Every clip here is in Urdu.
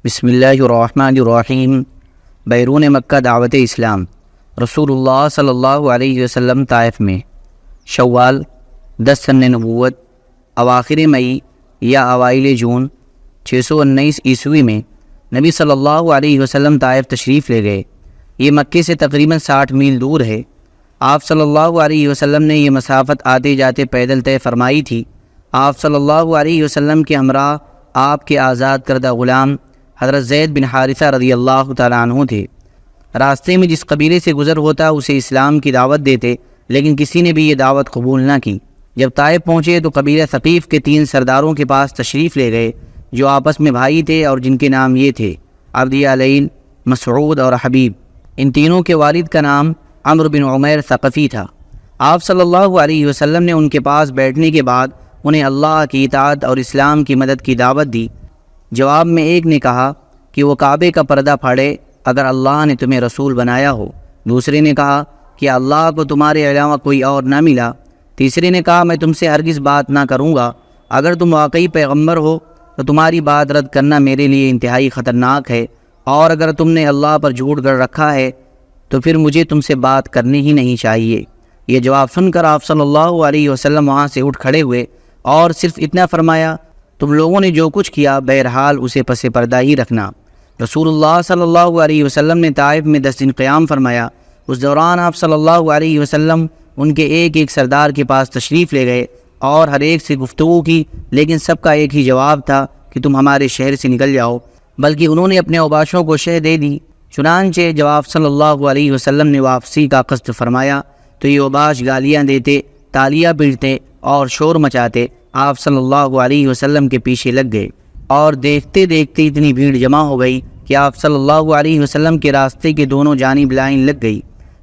بسم اللہ الرحمن الرحیم۔ بیرون مکہ دعوت اسلام۔ رسول اللہ صلی اللہ علیہ وسلم طائف میں شوال 10 سن نبوت اواخر مئی یا اوائل جون 619 عیسوی میں نبی صلی اللہ علیہ وسلم طائف تشریف لے گئے۔ یہ مکے سے تقریباً 60 میل دور ہے۔ آپ صلی اللہ علیہ وسلم نے یہ مسافت آتے جاتے پیدل طے فرمائی تھی۔ آپ صلی اللہ علیہ وسلم کے ہمراہ آپ کے آزاد کردہ غلام حضرت زید بن حارثہ رضی اللہ تعالیٰ عنہ تھے۔ راستے میں جس قبیلے سے گزر ہوتا اسے اسلام کی دعوت دیتے، لیکن کسی نے بھی یہ دعوت قبول نہ کی۔ جب طائف پہنچے تو قبیلہ ثقیف کے 3 سرداروں کے پاس تشریف لے گئے، جو آپس میں بھائی تھے اور جن کے نام یہ تھے: عبد علیل، مسعود اور حبیب۔ ان تینوں کے والد کا نام عمرو بن عمیر ثقفی تھا۔ آپ صلی اللہ علیہ وسلم نے ان کے پاس بیٹھنے کے بعد انہیں اللہ کی اطاعت اور اسلام کی مدد کی دعوت دی۔ جواب میں ایک نے کہا کہ وہ کعبے کا پردہ پھاڑے اگر اللہ نے تمہیں رسول بنایا ہو۔ دوسرے نے کہا کہ اللہ کو تمہارے علاوہ کوئی اور نہ ملا۔ تیسرے نے کہا میں تم سے ہرگز بات نہ کروں گا، اگر تم واقعی پیغمبر ہو تو تمہاری بات رد کرنا میرے لیے انتہائی خطرناک ہے، اور اگر تم نے اللہ پر جھوٹ گڑھ رکھا ہے تو پھر مجھے تم سے بات کرنی ہی نہیں چاہیے۔ یہ جواب سن کر آپ صلی اللہ علیہ وسلم وہاں سے اٹھ کھڑے ہوئے اور صرف اتنا فرمایا: تم لوگوں نے جو کچھ کیا بہرحال اسے پس پردہ ہی رکھنا۔ رسول اللہ صلی اللہ علیہ وسلم نے طائف میں 10 دن قیام فرمایا۔ اس دوران آپ صلی اللہ علیہ وسلم ان کے ایک ایک سردار کے پاس تشریف لے گئے اور ہر ایک سے گفتگو کی، لیکن سب کا ایک ہی جواب تھا کہ تم ہمارے شہر سے نکل جاؤ، بلکہ انہوں نے اپنے اوباشوں کو شہ دے دی۔ چنانچہ جب آپ صلی اللہ علیہ وسلم نے واپسی کا قصد فرمایا تو یہ اوباش گالیاں دیتے، تالیاں پیٹتے اور شور مچاتے آپ صلی اللہ علیہ وسلم کے پیچھے لگ گئے، اور دیکھتے دیکھتے اتنی بھیڑ جمع ہو گئی کہ آپ صلی اللہ علیہ وسلم کے راستے کے دونوں جانب لائن لگ گئی۔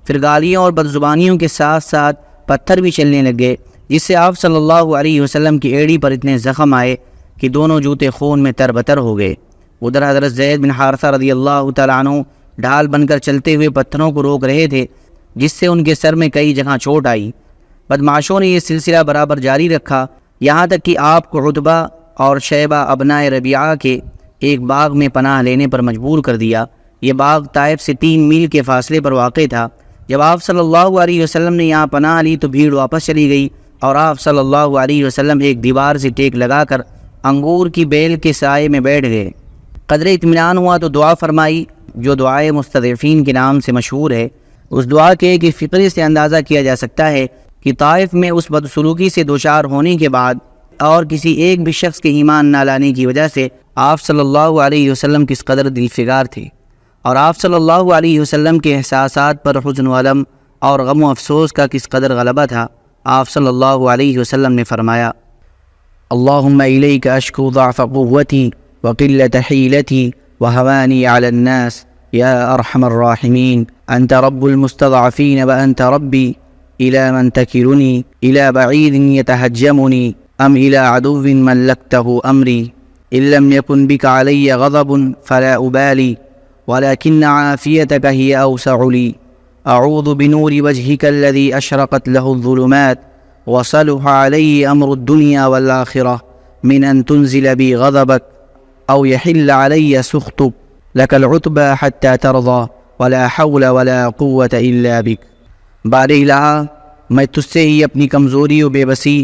پھر گالیوں اور بدزبانیوں کے ساتھ ساتھ پتھر بھی چلنے لگ گئے، جس سے آپ صلی اللہ علیہ وسلم کی ایڑی پر اتنے زخم آئے کہ دونوں جوتے خون میں تربتر ہو گئے۔ ادھر حضرت زید بن حارثہ رضی اللہ تعالیٰ عنہ ڈھال بن کر چلتے ہوئے پتھروں کو روک رہے تھے، جس سے ان کے سر میں کئی جگہ چوٹ آئی۔ بدمعاشوں نے یہ سلسلہ برابر جاری رکھا، یہاں تک کہ آپ کو عتبہ اور شیبہ ابنائے ربیعہ کے ایک باغ میں پناہ لینے پر مجبور کر دیا۔ یہ باغ طائف سے 3 میل کے فاصلے پر واقع تھا۔ جب آپ صلی اللہ علیہ وسلم نے یہاں پناہ لی تو بھیڑ واپس چلی گئی، اور آپ صلی اللہ علیہ وسلم ایک دیوار سے ٹیک لگا کر انگور کی بیل کے سائے میں بیٹھ گئے۔ قدر اطمینان ہوا تو دعا فرمائی، جو دعائے مستضعفین کے نام سے مشہور ہے۔ اس دعا کے ایک فقرے سے اندازہ کیا جا سکتا ہے کہ طائف میں اس بدسلوکی سے دوچار ہونے کے بعد اور کسی ایک بھی شخص کے ایمان نہ لانے کی وجہ سے آپ صلی اللہ علیہ وسلم کس قدر دل فگار تھے، اور آپ صلی اللہ علیہ وسلم کے احساسات پر حزن و علم اور غم و افسوس کا کس قدر غلبہ تھا۔ آپ صلی اللہ علیہ وسلم نے فرمایا: اللہم الیک اشکو ضعف قوتی وقلت حیلتی وہوانی علی الناس یا ارحم الراحمین، انت رب المستضعفین وانت ربی، الى من تکلنی، الى بعید یتہجمنی ام الى عدو ملکته امری، ان لم يكن بك علي غضب فلا أبالي ولكن عافيتك هي أوسع لي، أعوذ بنور وجهك الذي أشرقت له الظلمات وصلح علي أمر الدنيا والآخرة من أن تنزل بي غضبك أو يحل علي سخطك، لك العتبى حتى ترضى ولا حول ولا قوة إلا بك۔ بار الہ، میں تجھ سے ہی اپنی کمزوری و بے بسی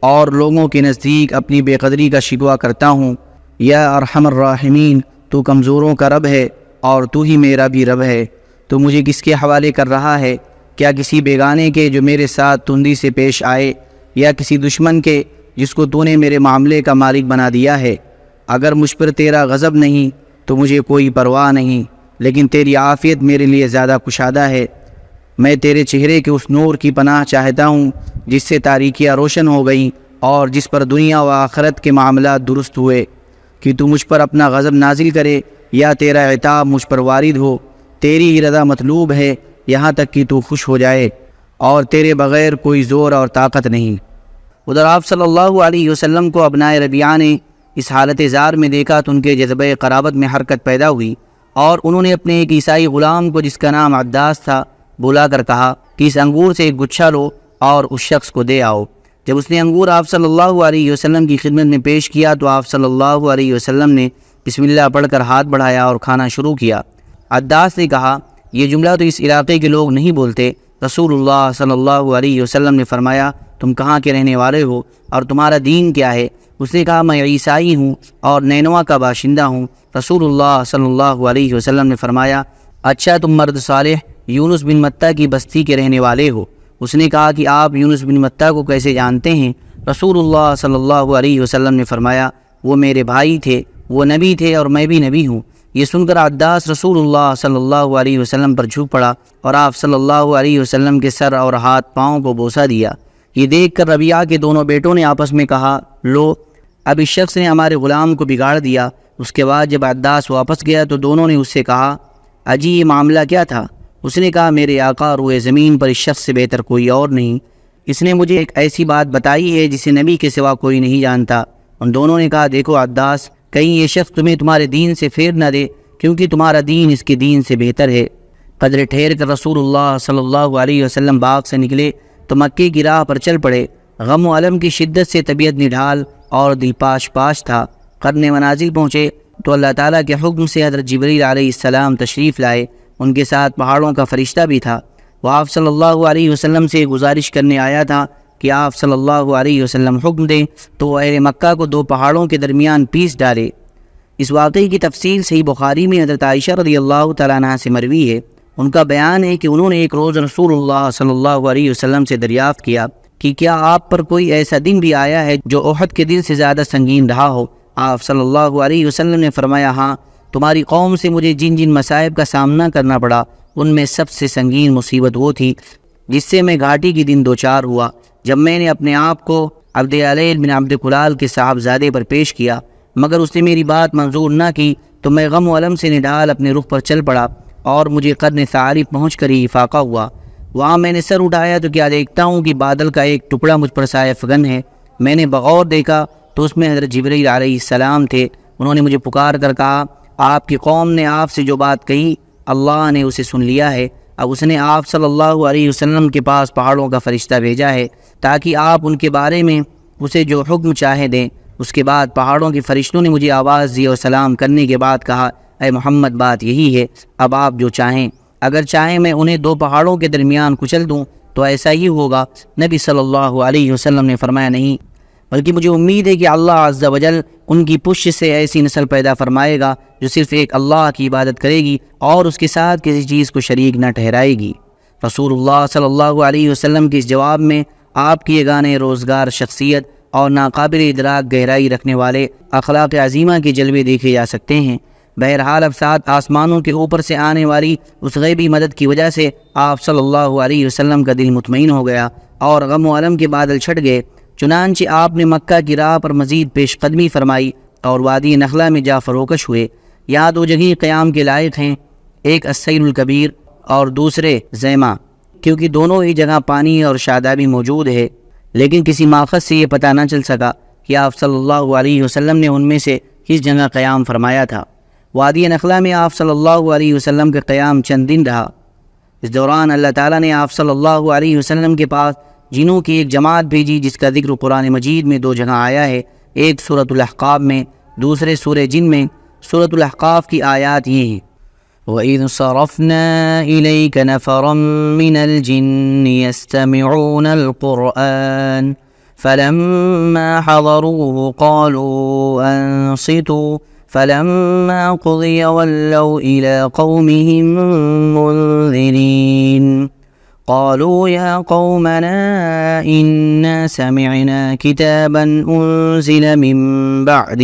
اور لوگوں کے نزدیک اپنی بے قدری کا شکوہ کرتا ہوں۔ یا ارحم الراحمین، تو کمزوروں کا رب ہے اور تو ہی میرا بھی رب ہے۔ تو مجھے کس کے حوالے کر رہا ہے؟ کیا کسی بیگانے کے جو میرے ساتھ تندی سے پیش آئے، یا کسی دشمن کے جس کو تو نے میرے معاملے کا مالک بنا دیا ہے؟ اگر مجھ پر تیرا غضب نہیں تو مجھے کوئی پرواہ نہیں، لیکن تیری عافیت میرے لیے زیادہ کشادہ ہے۔ میں تیرے چہرے کے اس نور کی پناہ چاہتا ہوں جس سے تاریکیاں روشن ہو گئیں اور جس پر دنیا و آخرت کے معاملات درست ہوئے، کہ تو مجھ پر اپنا غضب نازل کرے یا تیرا عتاب مجھ پر وارد ہو۔ تیری ہی رضا مطلوب ہے، یہاں تک کہ تو خوش ہو جائے، اور تیرے بغیر کوئی زور اور طاقت نہیں۔ ادھر آپ صلی اللہ علیہ وسلم کو ابنائے ربیعہ نے اس حالت زار میں دیکھا تو ان کے جذبہ قرابت میں حرکت پیدا ہوئی، اور انہوں نے اپنے ایک عیسائی غلام کو جس کا نام عداس تھا بلا کر کہا کہ اس انگور سے ایک گچھا لو اور اس شخص کو دے آؤ۔ جب اس نے انگور آپ صلی اللہ علیہ وسلم کی خدمت میں پیش کیا تو آپ صلی اللہ علیہ وسلم نے بسم اللہ پڑھ کر ہاتھ بڑھایا اور کھانا شروع کیا۔ عداس نے کہا یہ جملہ تو اس علاقے کے لوگ نہیں بولتے۔ رسول اللہ صلی اللہ علیہ وسلم نے فرمایا تم کہاں کے رہنے والے ہو اور تمہارا دین کیا ہے؟ اس نے کہا میں عیسائی ہوں اور نینوا کا باشندہ ہوں۔ رسول اللہ صلی اللہ علیہ وسلم نے فرمایا اچھا تم مرد صالح یونس بن متیٰ کی بستی کے رہنے والے ہو۔ اس نے کہا کہ آپ یونس بن متیٰ کو کیسے جانتے ہیں؟ رسول اللہ صلی اللہ علیہ وسلم نے فرمایا وہ میرے بھائی تھے، وہ نبی تھے اور میں بھی نبی ہوں۔ یہ سن کر عداس رسول اللہ صلی اللہ علیہ وسلم پر جھک پڑا اور آپ صلی اللہ علیہ وسلم کے سر اور ہاتھ پاؤں کو بوسہ دیا۔ یہ دیکھ کر ربیعہ کے دونوں بیٹوں نے آپس میں کہا لو اب اس شخص نے ہمارے غلام کو بگاڑ دیا۔ اس کے بعد جب عداس واپس گیا تو دونوں نے اس سے کہا اجی یہ معاملہ کیا تھا؟ اس نے کہا میرے آقا روئے زمین پر اس شخص سے بہتر کوئی اور نہیں، اس نے مجھے ایک ایسی بات بتائی ہے جسے نبی کے سوا کوئی نہیں جانتا۔ ان دونوں نے کہا دیکھو عداس کہیں یہ شخص تمہیں تمہارے دین سے پھیر نہ دے، کیونکہ تمہارا دین اس کے دین سے بہتر ہے۔ قدر ٹھہر کر رسول اللہ صلی اللہ علیہ وسلم باغ سے نکلے تو مکے کی راہ پر چل پڑے۔ غم و علم کی شدت سے طبیعت نڈھال اور دل پاش پاش تھا۔ قرن منازل پہنچے تو اللہ تعالیٰ کے حکم سے حضرت جبریل علیہ السلام تشریف لائے۔ ان کے ساتھ پہاڑوں کا فرشتہ بھی تھا۔ وہ آپ صلی اللہ علیہ وسلم سے گزارش کرنے آیا تھا کہ آپ صلی اللہ علیہ وسلم حکم دیں تو وہ اہل مکہ کو دو پہاڑوں کے درمیان پیس ڈالے۔ اس واقعے کی تفصیل صحیح بخاری میں حضرت عائشہ رضی اللہ تعالیٰ عنہا سے مروی ہے۔ ان کا بیان ہے کہ انہوں نے ایک روز رسول اللہ صلی اللہ علیہ وسلم سے دریافت کیا کہ کیا آپ پر کوئی ایسا دن بھی آیا ہے جو احد کے دن سے زیادہ سنگین رہا ہو؟ آپ صلی اللہ علیہ وسلم نے فرمایا ہاں، تمہاری قوم سے مجھے جن جن مصائب کا سامنا کرنا پڑا ان میں سب سے سنگین مصیبت وہ تھی جس سے میں گھاٹی کی دن دوچار ہوا جب میں نے اپنے آپ کو عبد علیل بن عبد کلال کے صاحبزادے پر پیش کیا، مگر اس نے میری بات منظور نہ کی تو میں غم و علم سے نڈال اپنے رخ پر چل پڑا اور مجھے قرن ثعالب پہنچ کر ہی افاقہ ہوا۔ وہاں میں نے سر اٹھایا تو کیا دیکھتا ہوں کہ بادل کا ایک ٹکڑا مجھ پر سایہ فگن ہے۔ میں نے بغور دیکھا تو اس میں حضرت جبریل علیہ السلام تھے۔ انہوں نے مجھے پکار کر کہا آپ کی قوم نے آپ سے جو بات کہی اللہ نے اسے سن لیا ہے، اب اس نے آپ صلی اللہ علیہ وسلم کے پاس پہاڑوں کا فرشتہ بھیجا ہے تاکہ آپ ان کے بارے میں اسے جو حکم چاہے دیں۔ اس کے بعد پہاڑوں کے فرشتوں نے مجھے آواز دی اور سلام کرنے کے بعد کہا اے محمد بات یہی ہے، اب آپ جو چاہیں، اگر چاہیں میں انہیں دو پہاڑوں کے درمیان کچل دوں تو ایسا ہی ہوگا۔ نبی صلی اللہ علیہ وسلم نے فرمایا نہیں، بلکہ مجھے امید ہے کہ اللہ عز و جل ان کی پشت سے ایسی نسل پیدا فرمائے گا جو صرف ایک اللہ کی عبادت کرے گی اور اس کے ساتھ کسی چیز کو شریک نہ ٹھہرائے گی۔ رسول اللہ صلی اللہ علیہ وسلم کے اس جواب میں آپ کی یگانہ روزگار شخصیت اور ناقابل ادراک گہرائی رکھنے والے اخلاق عظیمہ کے جلوے دیکھے جا سکتے ہیں۔ بہرحال اب سات آسمانوں کے اوپر سے آنے والی اس غیبی مدد کی وجہ سے آپ صلی اللہ علیہ وسلم کا دل مطمئن ہو گیا اور غم و علم کے بادل چھٹ گئے۔ چنانچہ آپ نے مکہ کی راہ پر مزید پیش قدمی فرمائی اور وادی نخلہ میں جا فروکش ہوئے۔ یہاں دو جگہیں قیام کے لائق ہیں، ایک السیر الکبیر اور دوسرے زیمہ، کیونکہ دونوں ہی جگہ پانی اور شادابی موجود ہے، لیکن کسی ماخذ سے یہ پتہ نہ چل سکا کہ آپ صلی اللہ علیہ وسلم نے ان میں سے کس جگہ قیام فرمایا تھا۔ وادی نخلہ میں آپ صلی اللہ علیہ وسلم کا قیام چند دن رہا۔ اس دوران اللہ تعالیٰ نے آپ صلی اللہ علیہ وسلم کے پاس جنوں کی ایک جماعت بھیجی جس کا ذکر قرآن مجید میں دو جگہ آیا ہے، ایک سورۃ الاحقاف میں، دوسرے سورہ جن میں۔ سورۃ الاحقاف کی آیات یہ ہیں وَإِذْ صَرَفْنَا إِلَيْكَ نَفَرًا مِّنَ الْجِنِّ يَسْتَمِعُونَ الْقُرْآنَ فَلَمَّا حَضَرُوهُ قَالُوا أَنصِتُوا فَلَمَّا قُضِيَ وَلَّوْا إِلَىٰ قَوْمِهِم مُّنذِرِينَ قالوا يا قومنا إنا سمعنا كتابا أنزل من بعد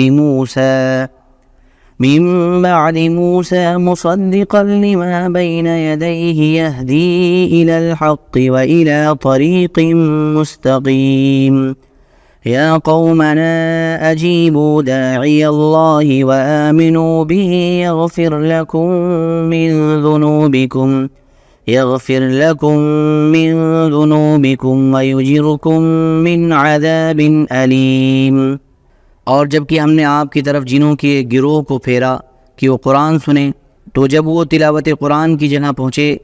موسى مصدقا لما بين يديه يهدي إلى الحق وإلى طريق مستقيم يا قومنا أجيبوا داعي الله وآمنوا به يغفر لكم من ذنوبكم ويجركم من عذاب أليم۔ اور جب کہ ہم نے آپ کی طرف جنوں کے گروہ کو پھیرا کہ وہ قرآن سنیں، تو جب وہ تلاوت قرآن کی جگہ پہنچے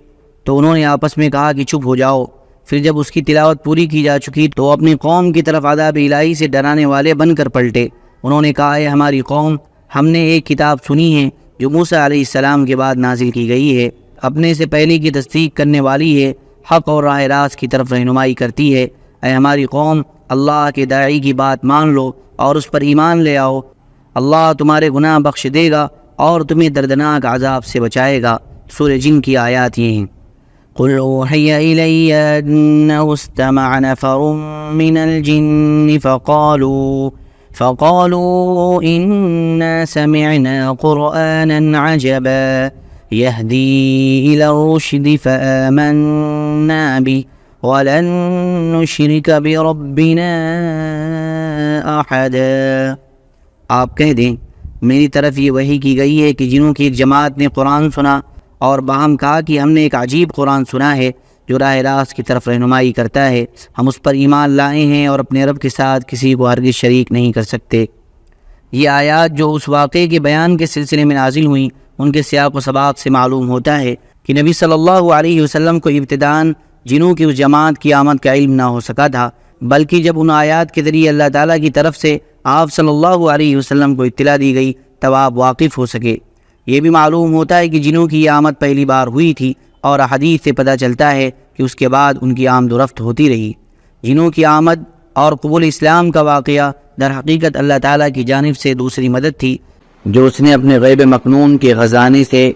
تو انہوں نے آپس میں کہا کہ چپ ہو جاؤ۔ پھر جب اس کی تلاوت پوری کی جا چکی تو اپنی قوم کی طرف عذاب الہی سے ڈرانے والے بن کر پلٹے۔ انہوں نے کہا اے ہماری قوم، ہم نے ایک کتاب سنی ہے جو موسیٰ علیہ السلام کے بعد نازل کی گئی ہے، اپنے سے پہلے کی تصدیق کرنے والی ہے، حق اور راہ راست کی طرف رہنمائی کرتی ہے۔ اے ہماری قوم، اللہ کے داعی کی بات مان لو اور اس پر ایمان لے آؤ، اللہ تمہارے گناہ بخش دے گا اور تمہیں دردناک عذاب سے بچائے گا۔ سورہ جن کی آیات یہ ہیں۔ قل اوحی الی انہ استمع نفر من الجن فقالوا انا سمعنا قرآنا عجبا يهدي الى الرشد فآمنا به وَلَن نُشْرِكَ بِرَبِّنَا أَحَدًا۔ آپ کہہ دیں میری طرف یہ وحی کی گئی ہے کہ جنوں کی ایک جماعت نے قرآن سنا اور باہم کہا کہ ہم نے ایک عجیب قرآن سنا ہے جو راہ راست کی طرف رہنمائی کرتا ہے، ہم اس پر ایمان لائے ہیں اور اپنے رب کے ساتھ کسی کو ہرگز شریک نہیں کر سکتے۔ یہ آیات جو اس واقعے کے بیان کے سلسلے میں نازل ہوئیں، ان کے سیاق و سباق سے معلوم ہوتا ہے کہ نبی صلی اللہ علیہ وسلم کو ابتداءً جنوں کی اس جماعت کی آمد کا علم نہ ہو سکا تھا، بلکہ جب ان آیات کے ذریعے اللہ تعالیٰ کی طرف سے آپ صلی اللہ علیہ وسلم کو اطلاع دی گئی تب آپ واقف ہو سکے۔ یہ بھی معلوم ہوتا ہے کہ جنوں کی یہ آمد پہلی بار ہوئی تھی، اور حدیث سے پتہ چلتا ہے کہ اس کے بعد ان کی آمد و رفت ہوتی رہی۔ جنوں کی آمد اور قبول اسلام کا واقعہ در حقیقت اللہ تعالیٰ کی جانب سے دوسری مدد تھی جو اس نے اپنے غیب مکنون کے خزانے سے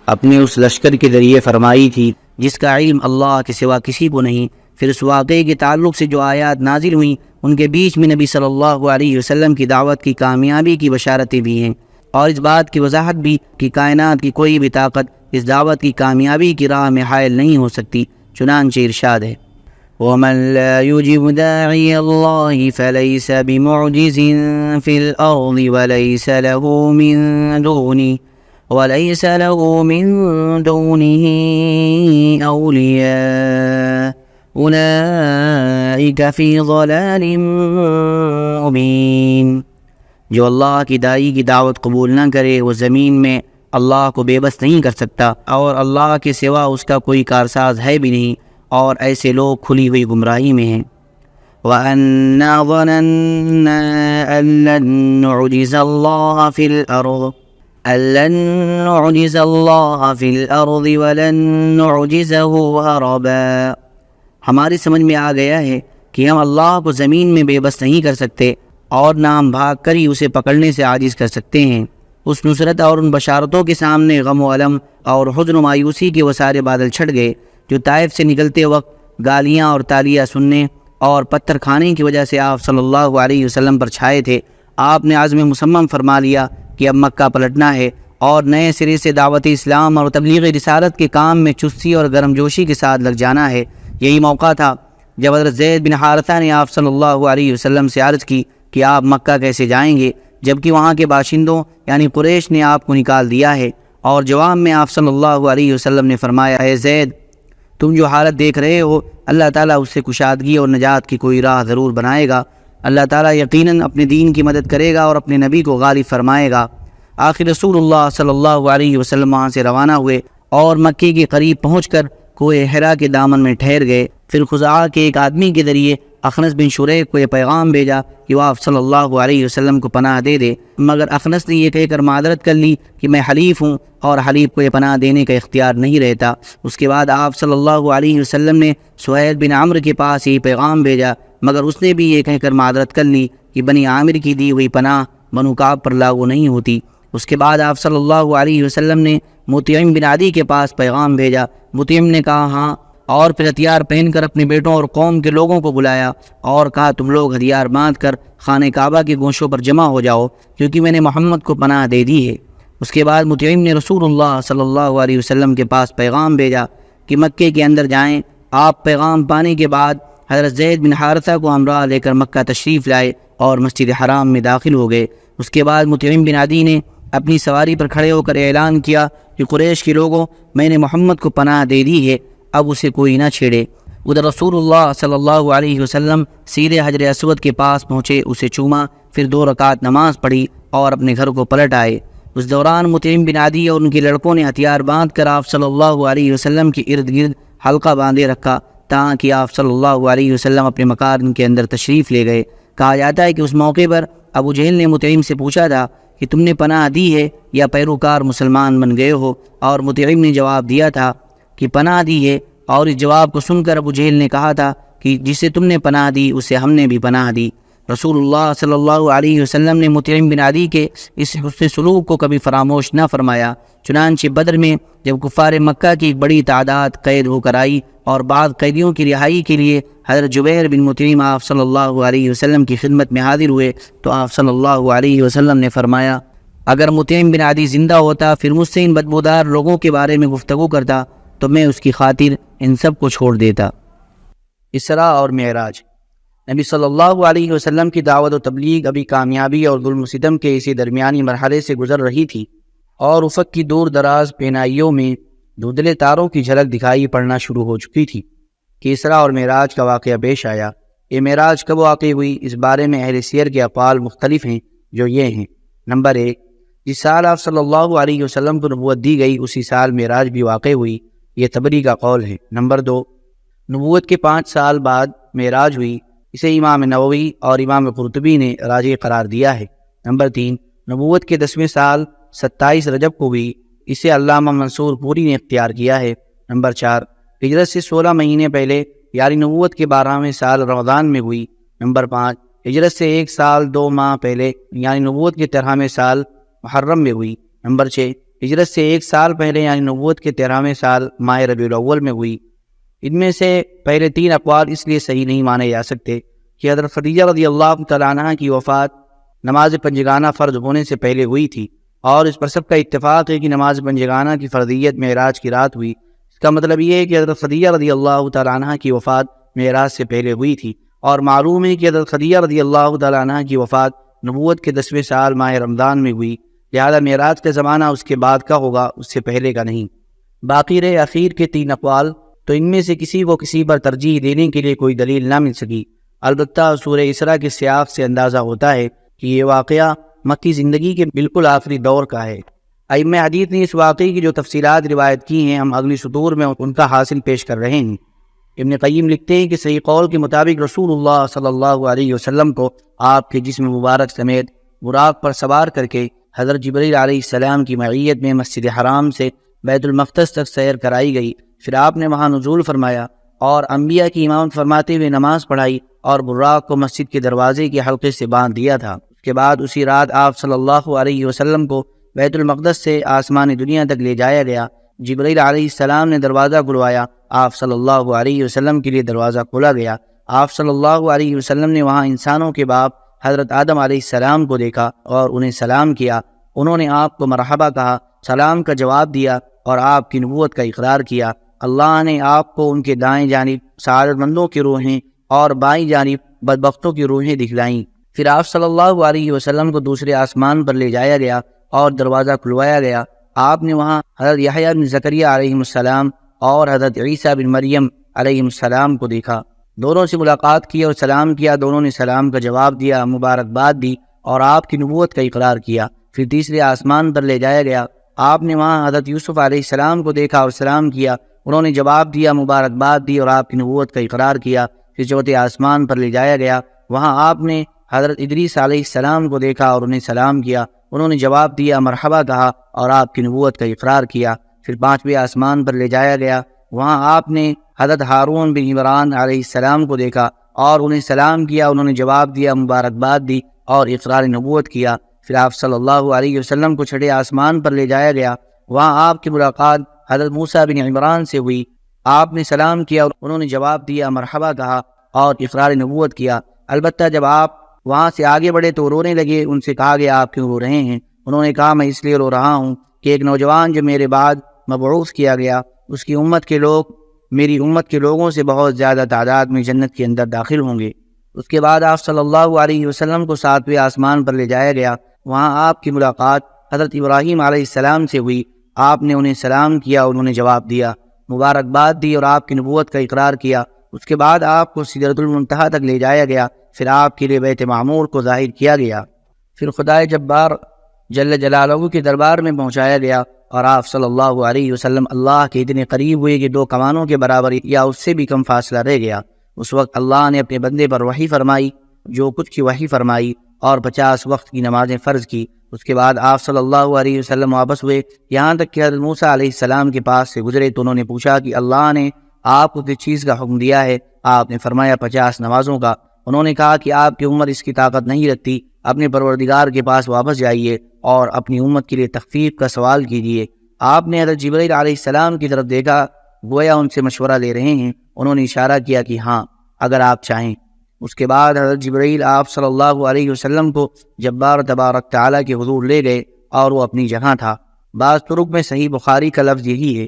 اپنے اس لشکر کے ذریعے فرمائی تھی جس کا علم اللہ کے سوا کسی کو نہیں۔ پھر اس واقعے کے تعلق سے جو آیات نازل ہوئیں ان کے بیچ میں نبی صلی اللہ علیہ وسلم کی دعوت کی کامیابی کی بشارتیں بھی ہیں، اور اس بات کی وضاحت بھی کہ کائنات کی کوئی بھی طاقت اس دعوت کی کامیابی کی راہ میں حائل نہیں ہو سکتی۔ چنانچہ ارشاد ہے وَمَن لَا يُجِبُ دَاعِيَ اللَّهِ فَلَيْسَ بِمُعْجِزٍ فِي الْأَرْضِ وَلَيْسَ لَهُ مِن دُونِهِ أَوْلِيَاءُ أُولَئِكَ فِي ضَلَالٍ مُّبِينٍ۔ جو اللہ کی داعی کی دعوت قبول نہ کرے وہ زمین میں اللہ کو بے بس نہیں کر سکتا، اور اللہ کے سوا اس کا کوئی کارساز ہے بھی نہیں، اور ایسے لوگ کھلی ہوئی گمراہی میں ہیں۔ وَأَنَّا ظَنَنَّا أَن لَّن نُّعْجِزَ اللَّهَ فِي الْأَرْضِ وَلَن نُّعْجِزَهُ هَرَبًا۔ ہماری سمجھ میں آ گیا ہے کہ ہم اللہ کو زمین میں بے بس نہیں کر سکتے، اور نہ ہم بھاگ کر ہی اسے پکڑنے سے عاجز کر سکتے ہیں۔ اس نصرت اور ان بشارتوں کے سامنے غم و علم اور حزن و مایوسی کے وہ سارے بادل چھٹ گئے جو طائف سے نکلتے وقت گالیاں اور تالیاں سننے اور پتھر کھانے کی وجہ سے آپ صلی اللہ علیہ وسلم پر چھائے تھے۔ آپ نے عزم مصمم فرما لیا کہ اب مکہ پلٹنا ہے اور نئے سرے سے دعوت اسلام اور تبلیغ رسالت کے کام میں چستی اور گرم جوشی کے ساتھ لگ جانا ہے۔ یہی موقع تھا جب حضرت زید بن حارثہ نے آپ صلی اللہ علیہ وسلم سے عرض کی کہ آپ مکہ کیسے جائیں گے جبکہ وہاں کے باشندوں یعنی قریش نے آپ کو نکال دیا ہے، اور جواب میں آپ صلی اللہ علیہ وسلم نے فرمایا اے زید، تم جو حالت دیکھ رہے ہو اللہ تعالیٰ اس سے کشادگی اور نجات کی کوئی راہ ضرور بنائے گا۔ اللہ تعالیٰ یقیناً اپنے دین کی مدد کرے گا اور اپنے نبی کو غالب فرمائے گا۔ آخر رسول اللہ صلی اللہ علیہ وسلم وہاں سے روانہ ہوئے اور مکے کے قریب پہنچ کر کوہ حرا کے دامن میں ٹھہر گئے۔ پھر خزاعہ کے ایک آدمی کے ذریعے اخنس بن شریح کو یہ پیغام بھیجا کہ وہ آپ صلی اللہ علیہ وسلم کو پناہ دے دے، مگر اخنس نے یہ کہہ کر معذرت کر لی کہ میں حلیف ہوں اور حلیف کو یہ پناہ دینے کا اختیار نہیں رہتا۔ اس کے بعد آپ صلی اللہ علیہ وسلم نے سہیل بن عمرو کے پاس یہ پیغام بھیجا، مگر اس نے بھی یہ کہہ کر معذرت کر لی کہ بنی عامر کی دی ہوئی پناہ بنو کعب پر لاگو نہیں ہوتی۔ اس کے بعد آپ صلی اللہ علیہ وسلم نے مطعم بن عدی کے پاس پیغام بھیجا۔ مطعم نے کہا ہاں، اور پھر ہتھیار پہن کر اپنے بیٹوں اور قوم کے لوگوں کو بلایا اور کہا تم لوگ ہتھیار باندھ کر خانہ کعبہ کے گوشوں پر جمع ہو جاؤ کیونکہ میں نے محمد کو پناہ دے دی ہے۔ اس کے بعد مطعم نے رسول اللہ صلی اللہ علیہ وسلم کے پاس پیغام بھیجا کہ مکے کے اندر جائیں۔ آپ پیغام پانے کے بعد حضرت زید بن حارثہ کو ہمراہ لے کر مکہ تشریف لائے اور مسجد حرام میں داخل ہو گئے۔ اس کے بعد مطعم بن عدی نے اپنی سواری پر کھڑے ہو کر اعلان کیا کہ قریش کے لوگوں، میں نے محمد کو پناہ دے دی ہے، اب اسے کوئی نہ چھیڑے۔ ادھر رسول اللہ صلی اللہ علیہ وسلم سیدھے حجر اسود کے پاس پہنچے، اسے چوما، پھر 2 رکعت نماز پڑھی اور اپنے گھر کو پلٹ آئے۔ اس دوران مطعم بن عدی اور ان کے لڑکوں نے ہتھیار باندھ کر آپ صلی اللہ علیہ وسلم کے ارد گرد حلقہ باندھے رکھا تاکہ آپ صلی اللہ علیہ وسلم اپنے مکان کے اندر تشریف لے گئے۔ کہا جاتا ہے کہ اس موقع پر ابو جہل نے مطعم سے پوچھا تھا کہ تم نے پناہ دی ہے یا پیروکار مسلمان بن گئے ہو؟ اور مطعم نے جواب دیا تھا کہ پناہ دی ہے، اور اس جواب کو سن کر ابو جہل نے کہا تھا کہ جسے تم نے پناہ دی اسے ہم نے بھی پناہ دی۔ رسول اللہ صلی اللہ علیہ وسلم نے مطعم بن عدی کے اس حسن سلوک کو کبھی فراموش نہ فرمایا۔ چنانچہ بدر میں جب کفار مکہ کی ایک بڑی تعداد قید ہو کر آئی اور بعض قیدیوں کی رہائی کے لیے حضرت جبیر بن مطعم آپ صلی اللہ علیہ وسلم کی خدمت میں حاضر ہوئے تو آپ صلی اللہ علیہ وسلم نے فرمایا، اگر مطعم بن عدی زندہ ہوتا پھر مجھ سے ان بدبودار لوگوں کے بارے میں گفتگو کرتا تو میں اس کی خاطر ان سب کو چھوڑ دیتا۔ اسراء اور معراج۔ نبی صلی اللہ علیہ وسلم کی دعوت و تبلیغ ابھی کامیابی اور ظلم و ستم کے اسی درمیانی مرحلے سے گزر رہی تھی، اور افق کی دور دراز پینائیوں میں دھندلے تاروں کی جھلک دکھائی پڑنا شروع ہو چکی تھی کہ اسراء اور معراج کا واقعہ پیش آیا۔ یہ معراج کب واقع ہوئی، اس بارے میں اہل سیر کے اقوال مختلف ہیں، جو یہ ہیں: نمبر 1، جس سال آپ صلی اللہ علیہ وسلم کو نبوت دی گئی اسی سال معراج بھی واقع ہوئی، یہ طبری کا قول ہے۔ نمبر 2، نبوت کے 5 سال بعد معراج ہوئی، اسے امام نووی اور امام قرطبی نے راجح قرار دیا ہے۔ نمبر 3، نبوت کے 10ویں سال 27 رجب کو ہوئی، اسے علامہ منصور پوری نے اختیار کیا ہے۔ نمبر 4، ہجرت سے 16 مہینے پہلے یعنی نبوت کے 12ویں سال رمضان میں ہوئی۔ نمبر 5، ہجرت سے 1 سال 2 ماہ پہلے یعنی نبوت کے 13ویں سال محرم میں ہوئی۔ نمبر 6، ہجرت سے 1 سال پہلے یعنی نبوت کے 13ویں سال ماہ ربیع الاول میں ہوئی۔ ان میں سے پہلے 3 اقوال اس لیے صحیح نہیں مانے جا سکتے کہ حضرت خدیجہ رضی اللہ تعالیٰ عنہ کی وفات نماز پنجگانہ فرض ہونے سے پہلے ہوئی تھی، اور اس پر سب کا اتفاق ہے کہ نماز پنجگانہ کی فرضیت معراج کی رات ہوئی۔ اس کا مطلب یہ ہے کہ حضرت خدیجہ رضی اللہ تعالیٰ عنہ کی وفات معراج سے پہلے ہوئی تھی، اور معلوم ہے کہ حضرت خدیجہ رضی اللہ تعالیٰ عنہ کی وفات نبوت کے 10ویں سال ماہ رمضان میں ہوئی، لہذا معراج کا زمانہ اس کے بعد کا ہوگا، اس سے پہلے کا نہیں۔ باقی رہے اخیر کے 3 اقوال، تو ان میں سے کسی کو کسی پر ترجیح دینے کے لیے کوئی دلیل نہ مل سکی۔ البتہ سورہ اسراء کے سیاق سے اندازہ ہوتا ہے کہ یہ واقعہ مکی زندگی کے بالکل آخری دور کا ہے۔ ائمہ حدیث نے اس واقعے کی جو تفصیلات روایت کی ہیں ہم اگلی سطور میں ان کا حاصل پیش کر رہے ہیں۔ ابن قیم لکھتے ہیں کہ صحیح قول کے مطابق رسول اللہ صلی اللہ علیہ وسلم کو آپ کے جسم مبارک سمیت براق پر سوار کر کے حضرت جبریل علیہ السلام کی معیت میں مسجد حرام سے بیت المقدس تک سیر کرائی گئی، پھر آپ نے وہاں نزول فرمایا اور انبیاء کی امامت فرماتے ہوئے نماز پڑھائی اور براق کو مسجد کے دروازے کے حلقے سے باندھ دیا تھا۔ اس کے بعد اسی رات آپ صلی اللہ علیہ وسلم کو بیت المقدس سے آسمان دنیا تک لے جایا گیا۔ جبریل علیہ السلام نے دروازہ کھلوایا، آپ صلی اللہ علیہ وسلم کے لیے دروازہ کھولا گیا۔ آپ صلی اللہ علیہ وسلم نے وہاں انسانوں کے باپ حضرت آدم علیہ السلام کو دیکھا اور انہیں سلام کیا۔ انہوں نے آپ کو مرحبا کہا، سلام کا جواب دیا اور آپ کی نبوت کا اقرار کیا۔ اللہ نے آپ کو ان کے دائیں جانب سعادت مندوں کی روحیں اور بائیں جانب بدبختوں کی روحیں دکھلائیں۔ پھر آپ صلی اللہ علیہ وسلم کو دوسرے آسمان پر لے جایا گیا اور دروازہ کھلوایا گیا۔ آپ نے وہاں حضرت یحییٰ بن زکریہ علیہ السلام اور حضرت عیسیٰ بن مریم علیہ السلام کو دیکھا، دونوں سے ملاقات کی اور سلام کیا۔ دونوں نے سلام کا جواب دیا، مبارکباد دی اور آپ کی نبوت کا اقرار کیا۔ پھر تیسرے آسمان پر لے جایا گیا، آپ نے وہاں حضرت یوسف علیہ السلام کو دیکھا اور سلام کیا، انہوں نے جواب دیا، مبارکباد دی اور آپ کی نبوت کا اقرار کیا۔ پھر چوتھے آسمان پر لے جایا گیا، وہاں آپ نے حضرت ادریس علیہ السلام کو دیکھا اور انہیں سلام کیا، انہوں نے جواب دیا، مرحبا کہا اور آپ کی نبوت کا اقرار کیا۔ پھر پانچویں آسمان پر لے جایا گیا، وہاں آپ نے حضرت ہارون بن عمران علیہ السلام کو دیکھا اور انہیں سلام کیا، انہوں نے جواب دیا، مبارکباد دی اور اقرار نبوت کیا۔ پھر آپ صلی اللہ علیہ وسلم کو چھٹے آسمان پر لے جایا گیا، وہاں آپ کی ملاقات حضرت موسیٰ بن عمران سے ہوئی، آپ نے سلام کیا اور انہوں نے جواب دیا، مرحبا کہا اور اقرار نبوت کیا۔ البتہ جب آپ وہاں سے آگے بڑھے تو رونے لگے، ان سے کہا گیا آپ کیوں رو رہے ہیں؟ انہوں نے کہا میں اس لیے رو رہا ہوں کہ ایک نوجوان جو میرے بعد مبعوث کیا گیا، اس کی امت کے لوگ میری امت کے لوگوں سے بہت زیادہ تعداد میں جنت کے اندر داخل ہوں گے۔ اس کے بعد آپ صلی اللہ علیہ وسلم کو ساتویں آسمان پر لے جایا گیا، وہاں آپ کی ملاقات حضرت ابراہیم علیہ السلام سے ہوئی، آپ نے انہیں سلام کیا، انہوں نے جواب دیا، مبارکباد دی اور آپ کی نبوت کا اقرار کیا۔ اس کے بعد آپ کو سدرۃ المنتہا تک لے جایا گیا، پھر آپ کے لیے بیت معمور کو ظاہر کیا گیا، پھر خدائے جبار جل جلالہ کے دربار میں پہنچایا گیا اور آپ صلی اللہ علیہ وسلم اللہ کے اتنے قریب ہوئے کہ 2 کمانوں کے برابر یا اس سے بھی کم فاصلہ رہ گیا۔ اس وقت اللہ نے اپنے بندے پر وحی فرمائی، جو کچھ کی وحی فرمائی اور 50 وقت کی نمازیں فرض کی اس کے بعد آپ صلی اللہ علیہ وسلم واپس ہوئے، یہاں تک کہ حضرت موسیٰ علیہ السلام کے پاس سے گزرے تو انہوں نے پوچھا کہ اللہ نے آپ کو کس چیز کا حکم دیا ہے؟ آپ نے فرمایا 50 نمازوں کا۔ انہوں نے کہا کہ آپ کی امت اس کی طاقت نہیں رکھتی، اپنے پروردگار کے پاس واپس جائیے اور اپنی امت کے لیے تخفیف کا سوال کیجیے۔ آپ نے حضرت جبرائیل علیہ السلام کی طرف دیکھا، گویا ان سے مشورہ لے رہے ہیں۔ انہوں نے اشارہ کیا کہ ہاں، اگر آپ چاہیں۔ اس کے بعد حضرت جبرائیل آپ صلی اللہ علیہ وسلم کو جبار تبارک تعالیٰ کے حضور لے گئے اور وہ اپنی جگہ تھا۔ بعض طرق میں صحیح بخاری کا لفظ یہی ہے۔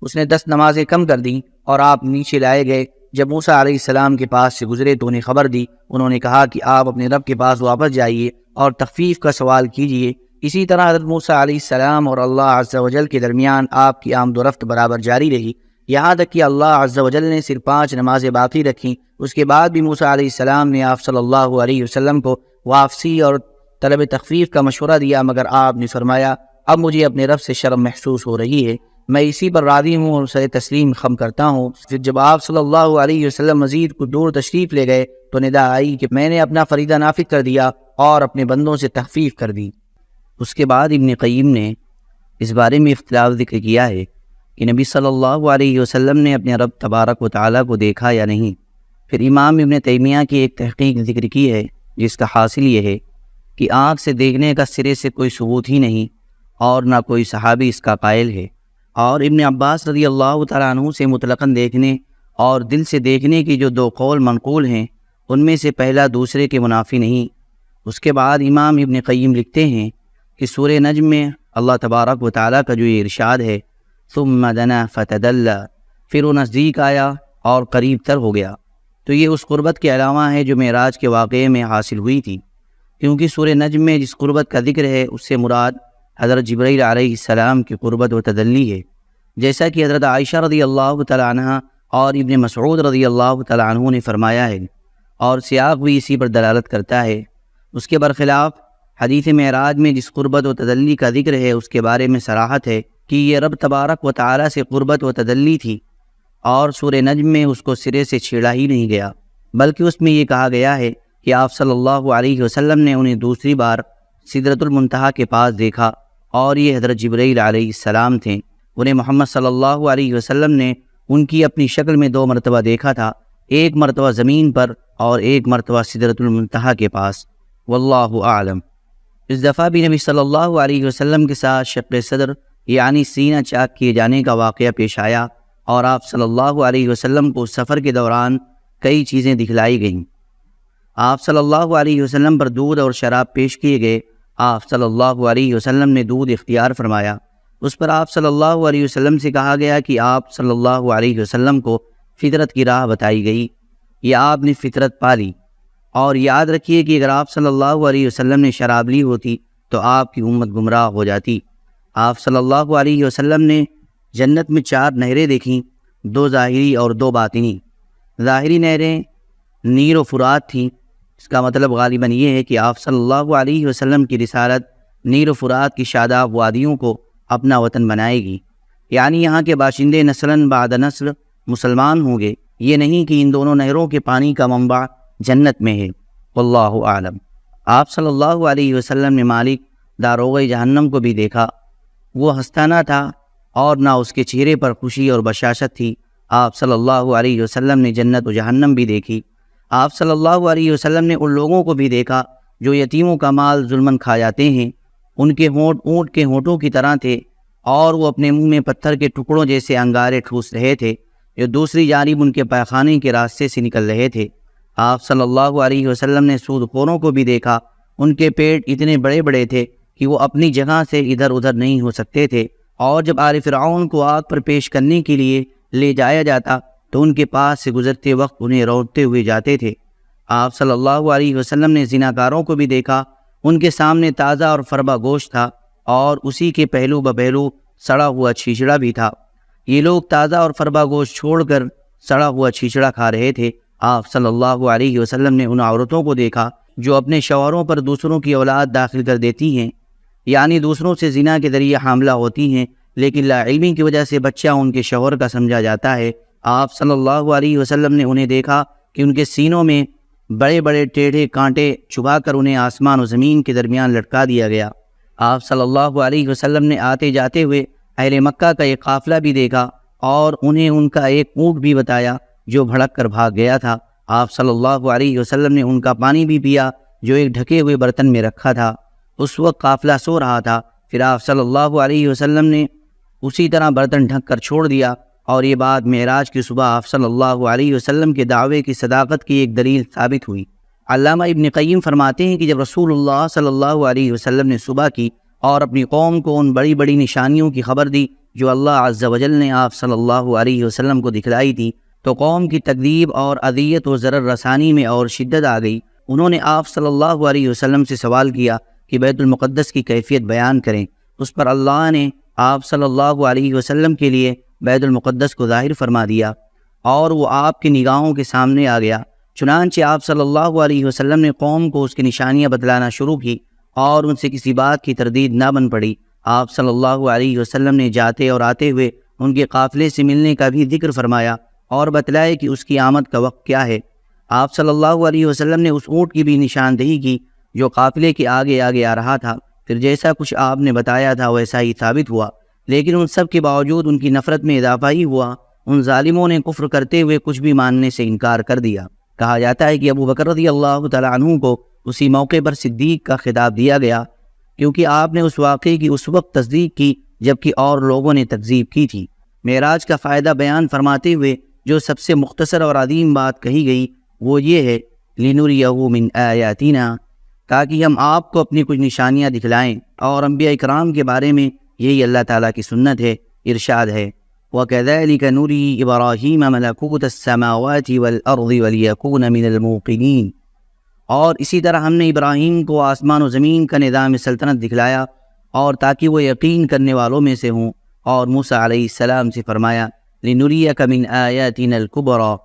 اس نے 10 نمازیں کم کر دیں اور آپ نیچے لائے گئے۔ جب موسیٰ علیہ السلام کے پاس سے گزرے تو انہیں خبر دی۔ انہوں نے کہا کہ آپ اپنے رب کے پاس واپس جائیے اور تخفیف کا سوال کیجیے۔ اسی طرح حضرت موسیٰ علیہ السلام اور اللہ عز و جل کے درمیان آپ کی آمد و رفت برابر جاری رہی، یہاں تک کہ اللہ عز و جل نے صرف 5 نمازیں باقی رکھیں۔ اس کے بعد بھی موسیٰ علیہ السلام نے آپ صلی اللہ علیہ وسلم کو واپسی اور طلب تخفیف کا مشورہ دیا، مگر آپ نے فرمایا اب مجھے اپنے رب سے شرم محسوس ہو رہی ہے، میں اسی پر راضی ہوں اور اسے تسلیم خم کرتا ہوں۔ پھر جب آپ صلی اللہ علیہ وسلم مزید کچھ دور تشریف لے گئے تو ندا آئی کہ میں نے اپنا فریضہ نافذ کر دیا اور اپنے بندوں سے تخفیف کر دی۔ اس کے بعد ابن قیم نے اس بارے میں اختلاف ذکر کیا ہے کہ نبی صلی اللہ علیہ وسلم نے اپنے رب تبارک و تعالیٰ کو دیکھا یا نہیں۔ پھر امام ابن تیمیہ کی ایک تحقیق ذکر کی ہے جس کا حاصل یہ ہے کہ آنکھ سے دیکھنے کا سرے سے کوئی ثبوت ہی نہیں اور نہ کوئی صحابی اس کا قائل ہے، اور ابن عباس رضی اللہ تعالیٰ عنہ سے مطلقاً دیکھنے اور دل سے دیکھنے کی جو 2 قول منقول ہیں ان میں سے پہلا دوسرے کے منافی نہیں۔ اس کے بعد امام ابن قیم لکھتے ہیں کہ سورہ نجم میں اللہ تبارک و تعالیٰ کا جو یہ ارشاد ہے ثم دنا فتدلی، پھر وہ نزدیک آیا اور قریب تر ہو گیا، تو یہ اس قربت کے علاوہ ہے جو معراج کے واقعے میں حاصل ہوئی تھی، کیونکہ سورہ نجم میں جس قربت کا ذکر ہے اس سے مراد حضرت جبرائیل علیہ السلام کی قربت و تدلی ہے، جیسا کہ حضرت عائشہ رضی اللہ تعالیٰ عنہ اور ابن مسعود رضی اللہ تعالیٰ عنہ نے فرمایا ہے، اور سیاق بھی اسی پر دلالت کرتا ہے۔ اس کے برخلاف حدیث معراج میں جس قربت و تدلی کا ذکر ہے اس کے بارے میں صراحت ہے کہ یہ رب تبارک و تعالیٰ سے قربت و تدلی تھی، اور سورہ نجم میں اس کو سرے سے چھیڑا ہی نہیں گیا، بلکہ اس میں یہ کہا گیا ہے کہ آپ صلی اللہ علیہ وسلم نے انہیں دوسری بار سدرۃ المنتہا کے پاس دیکھا، اور یہ حضرت جبرائیل علیہ السلام تھے۔ انہیں محمد صلی اللہ علیہ وسلم نے ان کی اپنی شکل میں 2 مرتبہ دیکھا تھا، ایک مرتبہ زمین پر اور ایک مرتبہ سدرۃ المنتہا کے پاس، واللہ اعلم۔ اس دفعہ بھی نبی صلی اللہ علیہ وسلم کے ساتھ شق صدر یعنی سینہ چاک کیے جانے کا واقعہ پیش آیا، اور آپ صلی اللہ علیہ وسلم کو سفر کے دوران کئی چیزیں دکھلائی گئیں۔ آپ صلی اللہ علیہ وسلم پر دودھ اور شراب پیش کیے گئے۔ آپ صلی اللہ علیہ وسلم نے دودھ اختیار فرمایا، اس پر آپ صلی اللہ علیہ وسلم سے کہا گیا کہ آپ صلی اللہ علیہ وسلم کو فطرت کی راہ بتائی گئی، یا آپ نے فطرت پالی، اور یاد رکھیے کہ اگر آپ صلی اللہ علیہ وسلم نے شراب لی ہوتی تو آپ کی امت گمراہ ہو جاتی۔ آپ صلی اللہ علیہ وسلم نے جنت میں 4 نہریں دیکھیں، 2 ظاہری اور 2 باطنی۔ ظاہری نہریں نیل و فرات تھیں، اس کا مطلب غالباً یہ ہے کہ آپ صلی اللہ علیہ وسلم کی رسالت نیل و فرات کی شاداب وادیوں کو اپنا وطن بنائے گی، یعنی یہاں کے باشندے نسلاً بعد نسل مسلمان ہوں گے، یہ نہیں کہ ان دونوں نہروں کے پانی کا منبع جنت میں ہے، واللہ اعلم۔ آپ صلی اللہ علیہ وسلم نے مالک داروغ جہنم کو بھی دیکھا، وہ ہنستا نہ تھا اور نہ اس کے چہرے پر خوشی اور بشاشت تھی۔ آپ صلی اللہ علیہ وسلم نے جنت و جہنم بھی دیکھی۔ آپ صلی اللہ علیہ وسلم نے ان لوگوں کو بھی دیکھا جو یتیموں کا مال ظلماً کھا جاتے ہیں، ان کے ہونٹ اونٹ کے ہونٹوں کی طرح تھے، اور وہ اپنے منہ میں پتھر کے ٹکڑوں جیسے انگارے ٹھوس رہے تھے جو دوسری جانب ان کے پیخانے کے راستے سے نکل رہے تھے۔ آپ صلی اللہ علیہ وسلم نے سود خوروں کو بھی دیکھا، ان کے پیٹ اتنے بڑے بڑے تھے کہ وہ اپنی جگہ سے ادھر ادھر نہیں ہو سکتے تھے، اور جب آل فرعون کو آگ پر پیش کرنے کے لیے لے جایا جاتا تو ان کے پاس سے گزرتے وقت انہیں روڑتے ہوئے جاتے تھے۔ آپ صلی اللہ علیہ وسلم نے زناکاروں کو بھی دیکھا، ان کے سامنے تازہ اور فربا گوشت تھا، اور اسی کے پہلو بپہلو سڑا ہوا چھیچڑا بھی تھا۔ یہ لوگ تازہ اور فربا گوشت چھوڑ کر سڑا ہوا چھیچڑا کھا رہے تھے۔ آپ صلی اللہ علیہ وسلم نے ان عورتوں کو دیکھا جو اپنے شوہروں پر دوسروں کی اولاد داخل کر دیتی ہیں، یعنی دوسروں سے زنا کے ذریعے حاملہ ہوتی ہیں، لیکن لا علمی کی وجہ سے بچہ ان کے شوہر کا سمجھا جاتا ہے۔ آپ صلی اللہ علیہ وسلم نے انہیں دیکھا کہ ان کے سینوں میں بڑے بڑے ٹیڑھے کانٹے چبھا کر انہیں آسمان و زمین کے درمیان لٹکا دیا گیا، آپ صلی اللہ علیہ وسلم نے آتے جاتے ہوئے اہل مکہ کا ایک قافلہ بھی دیکھا اور انہیں ان کا ایک اونٹ بھی بتایا جو بھڑک کر بھاگ گیا تھا۔ آپ صلی اللہ علیہ وسلم نے ان کا پانی بھی پیا جو ایک ڈھکے ہوئے برتن میں رکھا تھا۔ اس وقت قافلہ سو رہا تھا، پھر آپ صلی اللہ علیہ وسلم نے اسی طرح برتن ڈھک کر چھوڑ دیا، اور یہ بات معراج کی صبح آپ صلی اللہ علیہ وسلم کے دعوے کی صداقت کی ایک دلیل ثابت ہوئی۔ علامہ ابن قیم فرماتے ہیں کہ جب رسول اللہ صلی اللہ علیہ وسلم نے صبح کی اور اپنی قوم کو ان بڑی بڑی نشانیوں کی خبر دی جو اللہ عز و جل نے آپ صلی اللہ علیہ وسلم کو دکھلائی تھی، تو قوم کی تکذیب اور اذیت و ضرر رسانی میں اور شدت آ گئی۔ انہوں نے آپ صلی اللہ علیہ وسلم سے سوال کیا کہ بیت المقدس کی کیفیت بیان کریں۔ اس پر اللہ نے آپ صلی اللہ علیہ وسلم کے لیے بیت المقدس کو ظاہر فرما دیا اور وہ آپ کی نگاہوں کے سامنے آ گیا۔ چنانچہ آپ صلی اللہ علیہ وسلم نے قوم کو اس کی نشانیاں بتلانا شروع کی اور ان سے کسی بات کی تردید نہ بن پڑی۔ آپ صلی اللہ علیہ وسلم نے جاتے اور آتے ہوئے ان کے قافلے سے ملنے کا بھی ذکر فرمایا اور بتلائے کہ اس کی آمد کا وقت کیا ہے۔ آپ صلی اللہ علیہ وسلم نے اس اونٹ کی بھی نشاندہی کی جو قافلے کے آگے آگے آ رہا تھا۔ پھر جیسا کچھ آپ نے بتایا تھا ویسا ہی ثابت ہوا، لیکن ان سب کے باوجود ان کی نفرت میں اضافہ ہی ہوا۔ ان ظالموں نے کفر کرتے ہوئے کچھ بھی ماننے سے انکار کر دیا۔ کہا جاتا ہے کہ ابو بکر رضی اللہ تعالیٰ عنہ کو اسی موقع پر صدیق کا خطاب دیا گیا، کیونکہ آپ نے اس واقعے کی اس وقت تصدیق کی جبکہ اور لوگوں نے تکذیب کی تھی۔ معراج کا فائدہ بیان فرماتے ہوئے جو سب سے مختصر اور عظیم بات کہی گئی وہ یہ ہے لِنُرِيَهُ مِنْ آيَاتِنَا، تاکہ ہم آپ کو اپنی کچھ نشانیاں دکھلائیں، اور انبیاء اکرام کے بارے میں یہی اللہ تعالیٰ کی سنت ہے۔ ارشاد ہے وَكَذَلِكَ نُرِي إِبْرَاهِيمَ مَلَكُوتَ السَّمَاوَاتِ وَالْأَرْضِ وَلِيَكُونَ مِنَ الْمُوقِنِينَ، اور اسی طرح ہم نے ابراہیم کو آسمان و زمین کا نظام سلطنت دکھلایا اور تاکہ وہ یقین کرنے والوں میں سے ہوں۔ اور موسیٰ علیہ السلام سے فرمایا لِنُرِيَكَ مِنْ آيَاتِنَا الْكُبْرَى،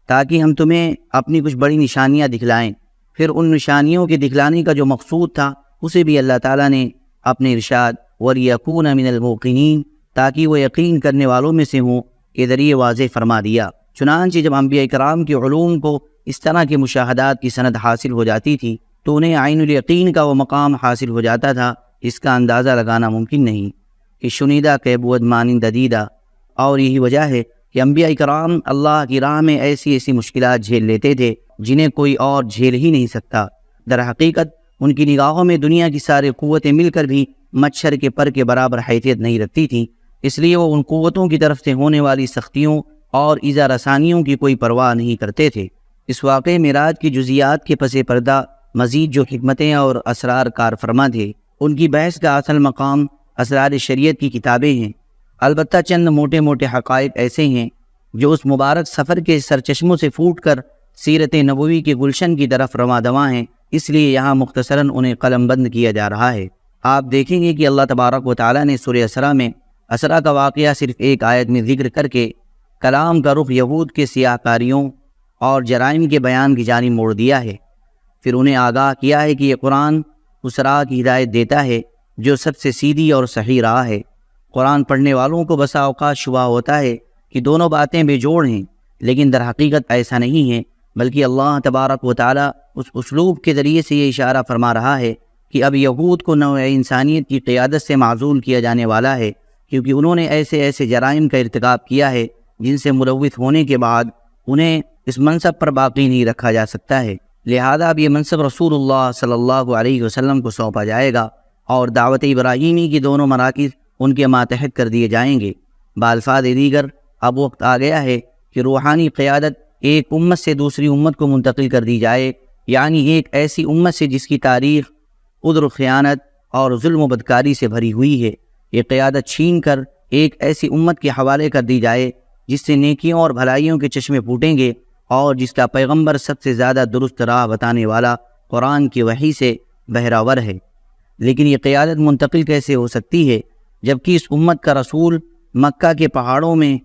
تاکہ ہم تمہیں اپنی کچھ بڑی نشانیاں دکھلائیں۔ پھر ان نشانیوں کے دکھلانے کا جو مقصود تھا اسے بھی اللہ تعالیٰ نے اپنے ارشاد وَلِيَكُونَ مِنَ الْمُوقِنِينَ، تاکہ وہ یقین کرنے والوں میں سے ہوں کے ذریعے واضح فرما دیا۔ چنانچہ جب انبیاء کرام کے علوم کو اس طرح کے مشاہدات کی سند حاصل ہو جاتی تھی تو انہیں عین الیقین کا وہ مقام حاصل ہو جاتا تھا اس کا اندازہ لگانا ممکن نہیں کہ شنیدہ کیبود مانند دیدہ۔ اور یہی وجہ ہے کہ انبیاء کرام اللہ کی راہ میں ایسی ایسی مشکلات جھیل لیتے تھے جنہیں کوئی اور جھیل ہی نہیں سکتا۔ در حقیقت ان کی نگاہوں میں دنیا کی ساری قوتیں مل کر بھی مچھر کے پر کے برابر حیثیت نہیں رکھتی تھیں، اس لیے وہ ان قوتوں کی طرف سے ہونے والی سختیوں اور ایذا رسانیوں کی کوئی پرواہ نہیں کرتے تھے۔ اس واقعے معراج کی جزیات کے پس پردہ مزید جو حکمتیں اور اسرار کار فرما تھے ان کی بحث کا اصل مقام اسرار شریعت کی کتابیں ہیں۔ البتہ چند موٹے موٹے حقائق ایسے ہیں جو اس مبارک سفر کے سرچشموں سے پھوٹ کر سیرت نبوی کے گلشن کی طرف رواں دواں ہیں، اس لیے یہاں مختصراً انہیں قلم بند کیا جا رہا ہے۔ آپ دیکھیں گے کہ اللہ تبارک و تعالیٰ نے سورہ اسراء میں اسراء کا واقعہ صرف ایک آیت میں ذکر کر کے کلام کا رخ یہود کے سیاہ کاریوں اور جرائم کے بیان کی جانب موڑ دیا ہے۔ پھر انہیں آگاہ کیا ہے کہ یہ قرآن اس راہ کی ہدایت دیتا ہے جو سب سے سیدھی اور صحیح راہ ہے۔ قرآن پڑھنے والوں کو بسا اوقات شبہ ہوتا ہے کہ دونوں باتیں بے جوڑ ہیں، لیکن در حقیقت ایسا نہیں ہے، بلکہ اللہ تبارک و تعالیٰ اس اسلوب کے ذریعے سے یہ اشارہ فرما رہا ہے کہ اب یہود کو نوع انسانیت کی قیادت سے معزول کیا جانے والا ہے، کیونکہ انہوں نے ایسے ایسے جرائم کا ارتکاب کیا ہے جن سے ملوث ہونے کے بعد انہیں اس منصب پر باقی نہیں رکھا جا سکتا ہے۔ لہذا اب یہ منصب رسول اللہ صلی اللہ علیہ وسلم کو سونپا جائے گا اور دعوت ابراہیمی کی دونوں مراکز ان کے ماتحت کر دیے جائیں گے۔ بالفاظ دیگر اب وقت آ گیا ہے کہ روحانی قیادت ایک امت سے دوسری امت کو منتقل کر دی جائے، یعنی ایک ایسی امت سے جس کی تاریخ غدر و خیانت اور ظلم و بدکاری سے بھری ہوئی ہے، یہ قیادت چھین کر ایک ایسی امت کے حوالے کر دی جائے جس سے نیکیوں اور بھلائیوں کے چشمے پھوٹیں گے اور جس کا پیغمبر سب سے زیادہ درست راہ بتانے والا قرآن کی وحی سے بہراور ہے۔ لیکن یہ قیادت منتقل کیسے ہو سکتی ہے جبکہ اس امت کا رسول مکہ کے پہاڑوں میں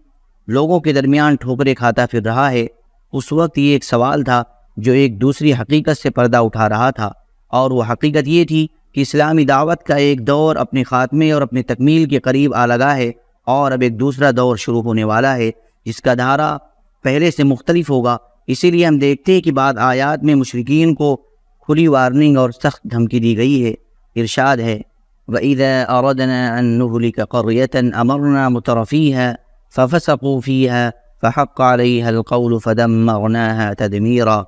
لوگوں کے درمیان ٹھوکریں کھاتا پھر رہا ہے؟ اس وقت یہ ایک سوال تھا جو ایک دوسری حقیقت سے پردہ اٹھا رہا تھا، اور وہ حقیقت یہ تھی کہ اسلامی دعوت کا ایک دور اپنے خاتمے اور اپنے تکمیل کے قریب آ لگا ہے، اور اب ایک دوسرا دور شروع ہونے والا ہے جس کا دھارا پہلے سے مختلف ہوگا۔ اسی لیے ہم دیکھتے ہیں کہ بعض آیات میں مشرکین کو کھلی وارننگ اور سخت دھمکی دی گئی ہے۔ ارشاد ہے وَإِذَا أَرَدْنَا أَن نُهْلِكَ قَرْيَةً أَمَرْنَا مُتْرَفِيهَا فَفَسَقُوا فِيهَا فَحَقَّ عَلَيْهَا الْقَوْلُ فَدَمَّرْنَاهَا تَدْمِيرًا۔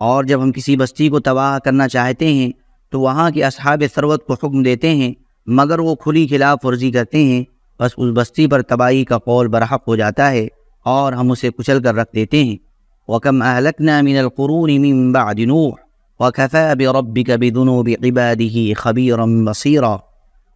اور جب ہم کسی بستی کو تباہ کرنا چاہتے ہیں تو وہاں کے اصحاب ثروت کو حکم دیتے ہیں، مگر وہ کھلی خلاف ورزی کرتے ہیں، بس اس بستی پر تباہی کا قول برحق ہو جاتا ہے اور ہم اسے کچل کر رکھ دیتے ہیں۔ وَكَمْ أَهْلَكْنَا مِنَ الْقُرُونِ مِنْ بَعْدِ نُوحٍ وَكَفَى بِرَبِّكَ بِذُنُوبِ عِبَادِهِ خَبِيرًا بَصِيرًا۔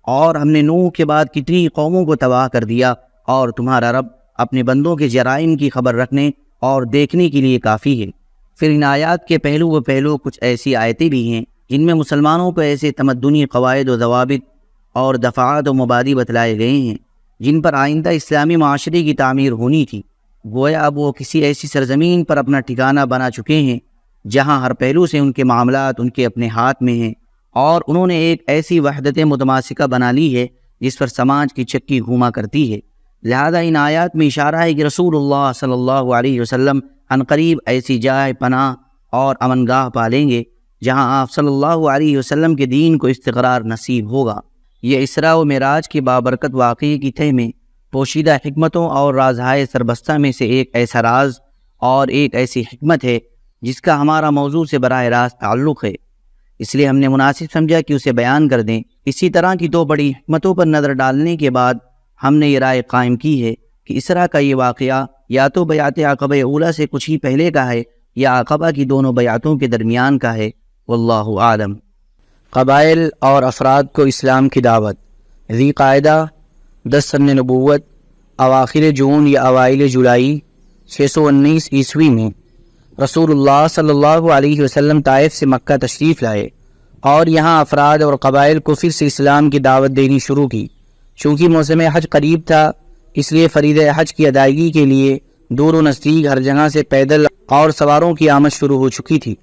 اور ہم نے نوح کے بعد کتنی قوموں کو تباہ کر دیا، اور تمہارا رب اپنے بندوں کے جرائم کی خبر رکھنے اور دیکھنے کے لیے کافی ہے۔ پھر ان آیات کے پہلو کچھ ایسی آیتیں بھی ہیں جن میں مسلمانوں کو ایسے تمدنی قواعد و ضوابط اور دفعات و مبادی بتلائے گئے ہیں جن پر آئندہ اسلامی معاشرے کی تعمیر ہونی تھی۔ گویا اب وہ کسی ایسی سرزمین پر اپنا ٹھکانہ بنا چکے ہیں جہاں ہر پہلو سے ان کے معاملات ان کے اپنے ہاتھ میں ہیں، اور انہوں نے ایک ایسی وحدت متماسکہ بنا لی ہے جس پر سماج کی چکی گھوما کرتی ہے۔ لہذا ان آیات میں اشارہ ہے کہ رسول اللہ صلی اللہ علیہ وسلم عنقریب ایسی جائے پناہ اور امن گاہ پالیں گے جہاں آپ صلی اللہ علیہ وسلم کے دین کو استقرار نصیب ہوگا۔ یہ اسراء و معراج کی بابرکت واقعے کی تہ میں پوشیدہ حکمتوں اور رازہائے سربستہ میں سے ایک ایسا راز اور ایک ایسی حکمت ہے جس کا ہمارا موضوع سے براہ راست تعلق ہے، اس لیے ہم نے مناسب سمجھا کہ اسے بیان کر دیں۔ اسی طرح کی دو بڑی حکمتوں پر نظر ڈالنے کے بعد ہم نے یہ رائے قائم کی ہے کہ اسراء کا یہ واقعہ یا تو بیعت عقبہ اولیٰ سے کچھ ہی پہلے کا ہے یا عقبہ کی دونوں بیعتوں کے درمیان کا ہے، واللہ عالم۔ قبائل اور افراد کو اسلام کی دعوت۔ ذی قاعدہ 10 سن نبوت اواخر جون یا اوائل جولائی 619 عیسوی میں رسول اللہ صلی اللہ علیہ وسلم طائف سے مکہ تشریف لائے اور یہاں افراد اور قبائل کو پھر سے اسلام کی دعوت دینی شروع کی۔ چونکہ موسم حج قریب تھا، اس لیے فریضہ حج کی ادائیگی کے لیے دور و نزدیک ہر جگہ سے پیدل اور سواروں کی آمد شروع ہو چکی تھی۔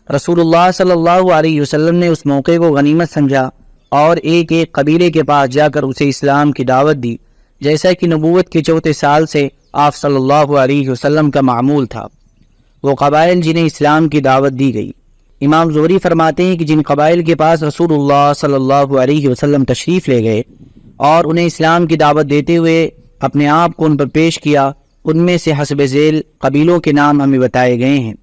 رسول اللہ صلی اللہ علیہ وسلم نے اس موقع کو غنیمت سمجھا اور ایک ایک قبیلے کے پاس جا کر اسے اسلام کی دعوت دی، جیسا کہ نبوت کے 4 سال سے آپ صلی اللہ علیہ وسلم کا معمول تھا۔ وہ قبائل جنہیں اسلام کی دعوت دی گئی، امام زہری فرماتے ہیں کہ جن قبائل کے پاس رسول اللہ صلی اللہ علیہ وسلم تشریف لے گئے اور انہیں اسلام کی دعوت دیتے ہوئے اپنے آپ کو ان پر پیش کیا، ان میں سے حسب ذیل قبیلوں کے نام ہمیں بتائے گئے ہیں: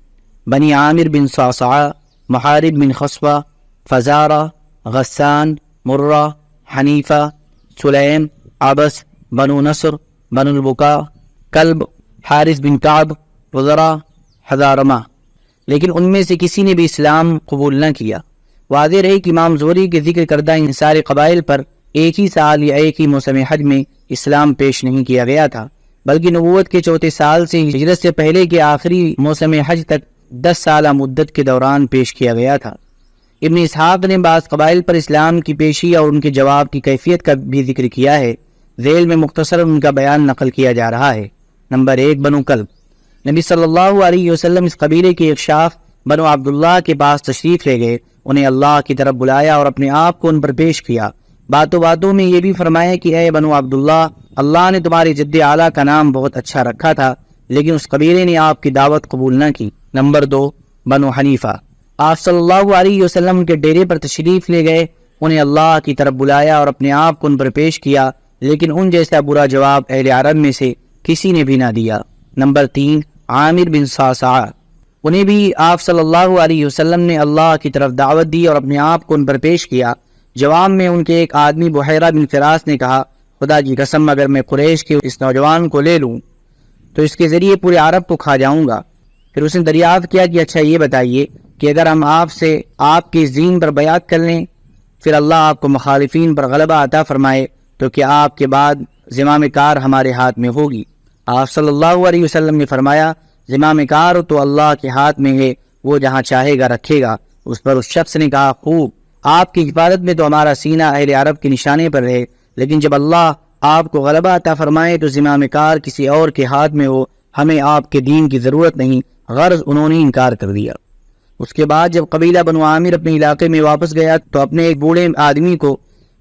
بنی عامر بن صعصعہ، محارب بن خصبہ، فزارہ، غسان، مرہ، حنیفہ، سلیم، عبس، بنو نصر، بنو البکا، کلب، حارث بن کعب، وزرا، حضارمہ۔ لیکن ان میں سے کسی نے بھی اسلام قبول نہ کیا۔ واضح رہی کہ امام زہری کے ذکر کردہ ان سارے قبائل پر ایک ہی سال یا ایک ہی موسم حج میں اسلام پیش نہیں کیا گیا تھا، بلکہ نبوت کے 4 سال سے ہجرت سے پہلے کے آخری موسم حج تک 10 سالہ مدت کے دوران پیش کیا گیا تھا۔ ابن اسحاق نے بعض قبائل پر اسلام کی پیشی اور ان کے جواب کی کیفیت کا بھی ذکر کیا ہے، ذیل میں مختصر ان کا بیان نقل کیا جا رہا ہے۔ نمبر 1، بنو کلب۔ نبی صلی اللہ علیہ وسلم اس قبیلے کے ایک شاخ بنو عبداللہ کے پاس تشریف لے گئے، انہیں اللہ کی طرف بلایا اور اپنے آپ کو ان پر پیش کیا۔ باتوں میں یہ بھی فرمایا کہ اے بنو عبداللہ، اللہ نے تمہاری جد اعلیٰ کا نام بہت اچھا رکھا تھا، لیکن اس قبیلے نے آپ کی دعوت قبول نہ کی۔ نمبر 2، بنو حنیفہ۔ آپ صلی اللہ علیہ وسلم ان کے ڈیرے پر تشریف لے گئے، انہیں اللہ کی طرف بلایا اور اپنے آپ کو ان پر پیش کیا، لیکن ان جیسا برا جواب اہل عرب میں سے کسی نے بھی نہ دیا۔ نمبر 3، عامر بن صعصعہ۔ انہیں بھی آپ صلی اللہ علیہ وسلم نے اللہ کی طرف دعوت دی اور اپنے آپ کو ان پر پیش کیا۔ جواب میں ان کے ایک آدمی بحیرہ بن فراس نے کہا، خدا کی قسم اگر میں قریش کے اس نوجوان کو لے لوں تو اس کے ذریعے پورے عرب کو کھا جاؤں گا۔ پھر اس نے دریافت کیا کہ اچھا یہ بتائیے کہ اگر ہم آپ سے آپ کے اس دین پر بیعت کر لیں، پھر اللہ آپ کو مخالفین پر غلبہ عطا فرمائے، تو کیا آپ کے بعد زمام کار ہمارے ہاتھ میں ہوگی؟ آپ صلی اللہ علیہ وسلم نے فرمایا، زمام کار تو اللہ کے ہاتھ میں ہے، وہ جہاں چاہے گا رکھے گا۔ اس پر اس شخص نے کہا، خوب، آپ کی حفاظت میں تو ہمارا سینہ اہل عرب کے نشانے پر رہے، لیکن جب اللہ آپ کو غلبہ عطا فرمائے تو زمام کار کسی اور کے ہاتھ میں ہو، ہمیں آپ کے دین کی ضرورت نہیں۔ غرض انہوں نے انکار کر دیا۔ اس کے بعد جب قبیلہ بنو عامر اپنے علاقے میں واپس گیا تو اپنے ایک بوڑھے آدمی کو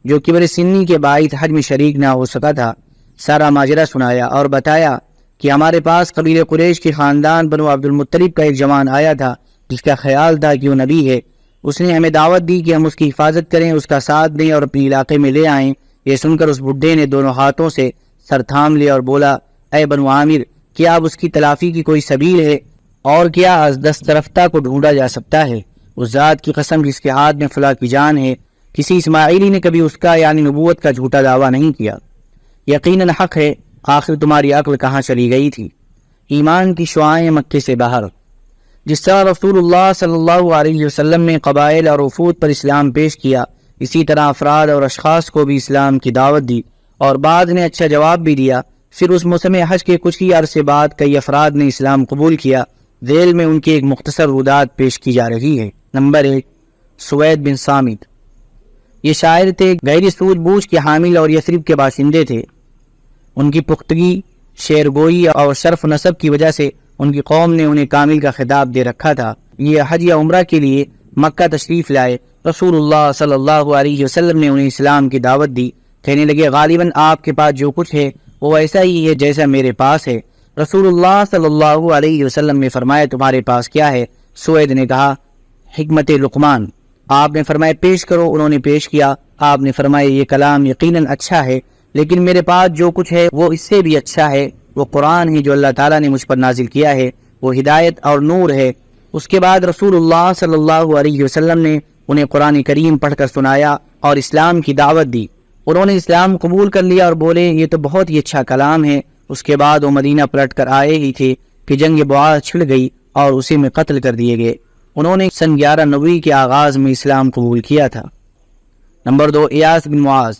جو کبر سنی کے باعث حج میں شریک نہ ہو سکا تھا سارا ماجرہ سنایا اور بتایا کہ ہمارے پاس قبیلہ قریش کے خاندان بنو عبد المطلب کا ایک جوان آیا تھا جس کا خیال تھا کہ وہ نبی ہے، اس نے ہمیں دعوت دی کہ ہم اس کی حفاظت کریں، اس کا ساتھ دیں اور اپنے علاقے میں لے آئیں۔ یہ سن کر اس بڈھے نے دونوں ہاتھوں سے سر تھام لیا اور بولا، اے بنو عامر، کیا اب اس کی تلافی کی کوئی سبیل ہے؟ اور کیا از دست رفتہ کو ڈھونڈا جا سکتا ہے؟ اس ذات کی قسم جس کے ہاتھ میں فلاں کی جان ہے، کسی اسماعیلی نے کبھی اس کا یعنی نبوت کا جھوٹا دعویٰ نہیں کیا۔ یقیناً حق ہے، آخر تمہاری عقل کہاں چلی گئی تھی؟ ایمان کی شعاعیں مکے سے باہر۔ جس طرح رسول اللہ صلی اللہ علیہ وسلم نے قبائل اور وفود پر اسلام پیش کیا، اسی طرح افراد اور اشخاص کو بھی اسلام کی دعوت دی، اور بعض نے اچھا جواب بھی دیا۔ پھر اس موسم حج کے کچھ ہی عرصے بعد کئی افراد نے اسلام قبول کیا۔ ذیل میں ان کی ایک مختصر رودات پیش کی جا رہی ہے۔ نمبر 1، سوید بن صامت۔ یہ شاعر تھے، گہری سوجھ بوجھ کے حامل اور یثرب کے باشندے تھے۔ ان کی پختگی، شعر گوئی اور شرف نسب کی وجہ سے ان کی قوم نے انہیں کامل کا خطاب دے رکھا تھا۔ یہ حج یا عمرہ کے لیے مکہ تشریف لائے۔ رسول اللہ صلی اللہ علیہ وسلم نے انہیں اسلام کی دعوت دی۔ کہنے لگے، غالباً آپ کے پاس جو کچھ ہے وہ ایسا ہی ہے جیسا میرے پاس ہے۔ رسول اللہ صلی اللہ علیہ وسلم نے فرمایا، تمہارے پاس کیا ہے؟ سوید نے کہا، حکمت لقمان۔ آپ نے فرمایا، پیش کرو۔ انہوں نے پیش کیا۔ آپ نے فرمایا، یہ کلام یقیناً اچھا ہے، لیکن میرے پاس جو کچھ ہے وہ اس سے بھی اچھا ہے۔ وہ قرآن ہے جو اللہ تعالیٰ نے مجھ پر نازل کیا ہے، وہ ہدایت اور نور ہے۔ اس کے بعد رسول اللہ صلی اللہ علیہ وسلم نے انہیں قرآن کریم پڑھ کر سنایا اور اسلام کی دعوت دی۔ انہوں نے اسلام قبول کر لیا اور بولے، یہ تو بہت ہی اچھا کلام ہے۔ اس کے بعد وہ مدینہ پلٹ کر آئے ہی تھے کہ جنگ بعاث چھڑ گئی اور اسی میں قتل کر دیے گئے۔ انہوں نے سن 11 نوی کے آغاز میں اسلام قبول کیا تھا۔ نمبر 2، ایاس بن معاذ۔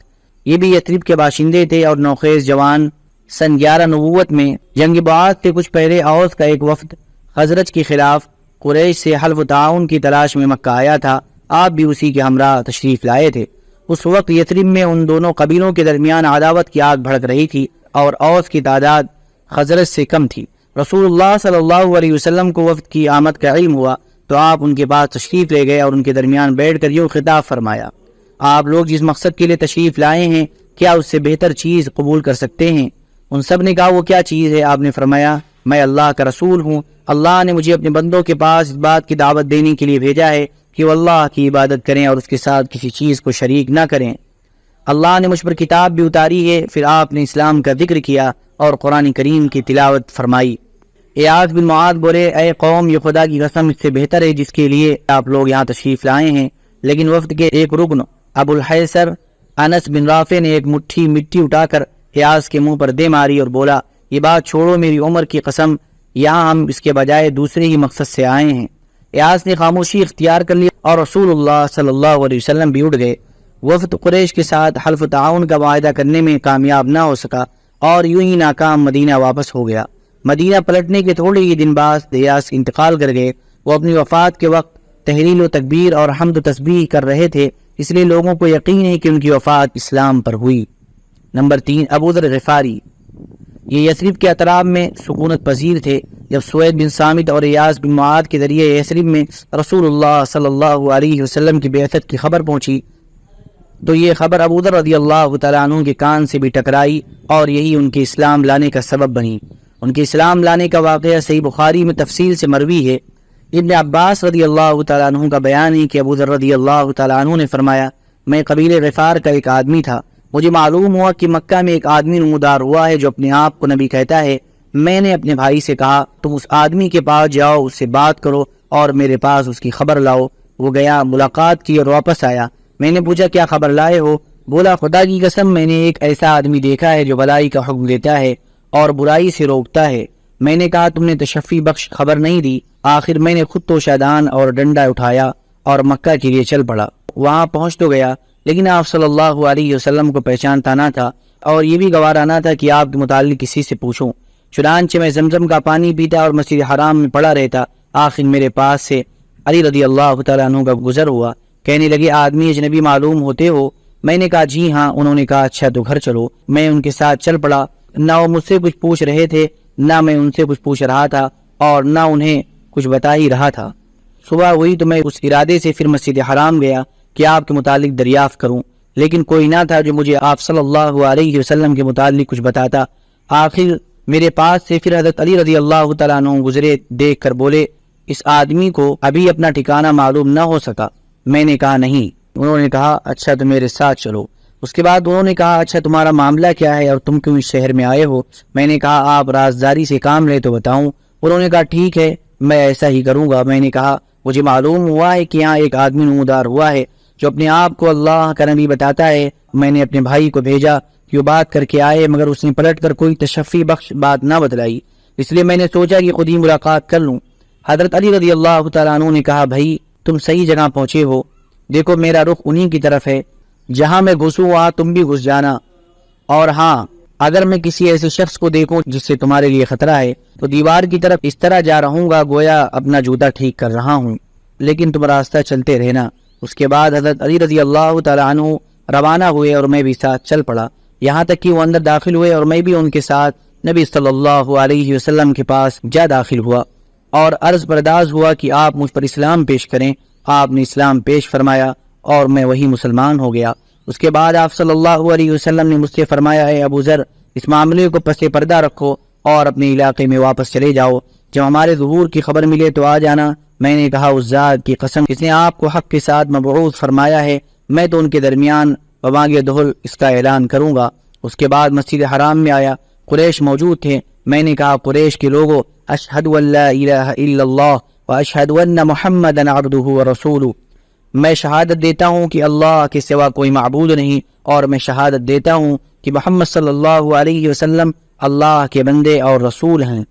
یہ بھی یثرب کے باشندے تھے اور نوخیز جوان۔ سن 11 نبوت میں جنگ بعاث سے کچھ پہلے اوس کا ایک وفد خزرج کے خلاف قریش سے حلف و تعاون کی تلاش میں مکہ آیا تھا۔ آپ بھی اسی کے ہمراہ تشریف لائے تھے۔ اس وقت یثرب میں ان دونوں قبیلوں کے درمیان عداوت کی آگ بھڑک رہی تھی اور اوس کی تعداد خزرج سے کم تھی۔ رسول اللہ صلی اللہ علیہ وسلم کو وفد کی آمد کا علم ہوا تو آپ ان کے پاس تشریف لے گئے اور ان کے درمیان بیٹھ کر یوں خطاب فرمایا، آپ لوگ جس مقصد کے لیے تشریف لائے ہیں، کیا اس سے بہتر چیز قبول کر سکتے ہیں؟ ان سب نے کہا، وہ کیا چیز ہے؟ آپ نے فرمایا، میں اللہ کا رسول ہوں۔ اللہ نے مجھے اپنے بندوں کے پاس اس بات کی دعوت دینے کے لیے بھیجا ہے کہ وہ اللہ کی عبادت کریں اور اس کے ساتھ کسی چیز کو شریک نہ کریں۔ اللہ نے مجھ پر کتاب بھی اتاری ہے۔ پھر آپ نے اسلام کا ذکر کیا اور قرآن کریم کی تلاوت فرمائی۔ ایاس بن معاذ بولے، اے قوم، یہ خدا کی قسم اس سے بہتر ہے جس کے لیے آپ لوگ یہاں تشریف لائے ہیں۔ لیکن وفد کے ایک رکن ابو الحیثر انس بن رافع نے ایک مٹھی مٹی اٹھا کر ایاس کے منہ پر دے ماری اور بولا، یہ بات چھوڑو، میری عمر کی قسم، یہاں ہم اس کے بجائے دوسرے ہی مقصد سے آئے ہیں۔ ایاس نے خاموشی اختیار کر لی اور رسول اللہ صلی اللہ علیہ وسلم بھی اٹھ گئے۔ وفد قریش کے ساتھ حلف تعاون کا معاہدہ کرنے میں کامیاب نہ ہو سکا اور یوں ہی ناکام مدینہ واپس ہو گیا۔ مدینہ پلٹنے کے تھوڑے ہی دن بعد ایاس انتقال کر گئے۔ وہ اپنی وفات کے وقت تحلیل و تکبیر اور حمد و تسبیح کر رہے تھے، اس لیے لوگوں کو یقین ہے کہ ان کی وفات اسلام پر ہوئی۔ نمبر 3، ابو ذر غفاری۔ یہ یثرب کے اطراف میں سکونت پذیر تھے۔ جب سوید بن صامت اور ایاس بن معاذ کے ذریعے یثرب میں رسول اللہ صلی اللہ علیہ وسلم کی بعثت کی خبر پہنچی تو یہ خبر ابو ذر رضی اللہ تعالیٰ عنہ کے کان سے بھی ٹکرائی اور یہی ان کے اسلام لانے کا سبب بنی۔ ان کے اسلام لانے کا واقعہ صحیح بخاری میں تفصیل سے مروی ہے۔ ابن عباس رضی اللہ تعالیٰ عنہ کا بیان ہے کہ ابو ذر رضی اللہ تعالیٰ عنہ نے فرمایا، میں قبیلے غفار کا ایک آدمی تھا۔ مجھے معلوم ہوا کہ مکہ میں ایک آدمی نمودار ہوا ہے جو اپنے آپ کو نبی کہتا ہے۔ میں نے اپنے بھائی سے کہا، تم اس آدمی کے پاس جاؤ، اس سے بات کرو اور میرے پاس اس کی خبر لاؤ۔ وہ گیا، ملاقات کی اور واپس آیا۔ میں نے پوچھا، کیا خبر لائے ہو؟ بولا، خدا کی قسم، میں نے ایک ایسا آدمی دیکھا ہے جو بلائی کا حکم دیتا ہے اور برائی سے روکتا ہے۔ میں نے کہا، تم نے تشفی بخش خبر نہیں دی۔ آخر میں نے خود تو شادان اور ڈنڈا اٹھایا اور مکہ کے لیے چل پڑا۔ وہاں پہنچ تو گیا لیکن آپ صلی اللہ علیہ وسلم کو پہچانتا نہ تھا اور یہ بھی گوارا نہ تھا کہ آپ کے متعلق کسی سے پوچھوں۔ چنانچہ میں زمزم کا پانی پیتا اور مسجد حرام میں پڑا رہتا۔ آخر میرے پاس سے علی رضی اللہ تعالیٰ عنہ کا گزر ہوا۔ کہنے لگے، آدمی اجنبی معلوم ہوتے ہو؟ میں نے کہا، جی ہاں۔ انہوں نے کہا، اچھا تو گھر چلو۔ میں ان کے ساتھ چل پڑا۔ نہ وہ مجھ سے کچھ پوچھ رہے تھے، نہ میں ان سے کچھ پوچھ رہا تھا اور نہ انہیں کچھ بتا ہی رہا تھا۔ صبح ہوئی تو میں اس ارادے سے پھر مسجد حرام گیا کہ آپ کے متعلق دریافت کروں، لیکن کوئی نہ تھا جو مجھے آپ صلی اللہ علیہ وسلم کے متعلق کچھ بتاتا۔ آخر میرے پاس سے پھر حضرت علی رضی اللہ تعالیٰ عنہ گزرے، دیکھ کر بولے، اس آدمی کو ابھی اپنا ٹھکانہ معلوم نہ ہو سکا۔ میں نے کہا نہیں۔ انہوں نے کہا اچھا تو میرے ساتھ چلو۔ اس کے بعد انہوں نے کہا اچھا تمہارا معاملہ کیا ہے اور تم کیوں اس شہر میں آئے ہو؟ میں نے کہا آپ رازداری سے کام لے تو بتاؤں۔ انہوں نے کہا ٹھیک ہے میں ایسا ہی کروں گا۔ میں نے کہا مجھے معلوم ہوا ہے کہ یہاں ایک آدمی نمودار ہوا ہے جو اپنے آپ کو اللہ کا نبی بتاتا ہے۔ میں نے اپنے بھائی کو بھیجا کہ وہ بات کر کے آئے، مگر اس نے پلٹ کر کوئی تشفی بخش بات نہ بتلائی، اس لیے میں نے سوچا کہ خود ہی ملاقات کر لوں۔ حضرت علی رضی اللہ تعالیٰ عنہ نے کہا بھائی تم صحیح جگہ پہنچے ہو، دیکھو میرا رخ انہی کی طرف ہے، جہاں میں گھسوں وہاں تم بھی گھس جانا، اور ہاں اگر میں کسی ایسے شخص کو دیکھوں جس سے تمہارے لیے خطرہ ہے تو دیوار کی طرف اس طرح جا رہوں گا گویا اپنا جوتا ٹھیک کر رہا ہوں، لیکن تم راستہ چلتے رہنا۔ اس کے بعد حضرت علی رضی اللہ تعالیٰ عنہ روانہ ہوئے اور میں بھی ساتھ چل پڑا، یہاں تک کہ وہ اندر داخل ہوئے اور میں بھی ان کے ساتھ نبی صلی اللہ علیہ وسلم کے پاس جا داخل ہوا اور عرض پرداز ہوا کہ آپ مجھ پر اسلام پیش کریں۔ آپ نے اسلام پیش فرمایا اور میں وہی مسلمان ہو گیا۔ اس کے بعد آپ صلی اللہ علیہ وسلم نے مجھ سے فرمایا ہے ابو ذر اس معاملے کو پس پردہ رکھو اور اپنے علاقے میں واپس چلے جاؤ، جب ہمارے ظہور کی خبر ملے تو آ جانا۔ میں نے کہا اس ذات کی قسم جس نے آپ کو حق کے ساتھ مبعوث فرمایا ہے میں تو ان کے درمیان بوانگ دہل اس کا اعلان کروں گا۔ اس کے بعد مسجد حرام میں آیا، قریش موجود تھے۔ میں نے کہا قریش کے لوگوں اشہد ان لا الہ الا اللہ واشہد ان محمدا عبدہ ورسولہ، میں شہادت دیتا ہوں کہ اللہ کے سوا کوئی معبود نہیں، اور میں شہادت دیتا ہوں کہ محمد صلی اللہ علیہ وسلم اللہ کے بندے اور رسول ہیں۔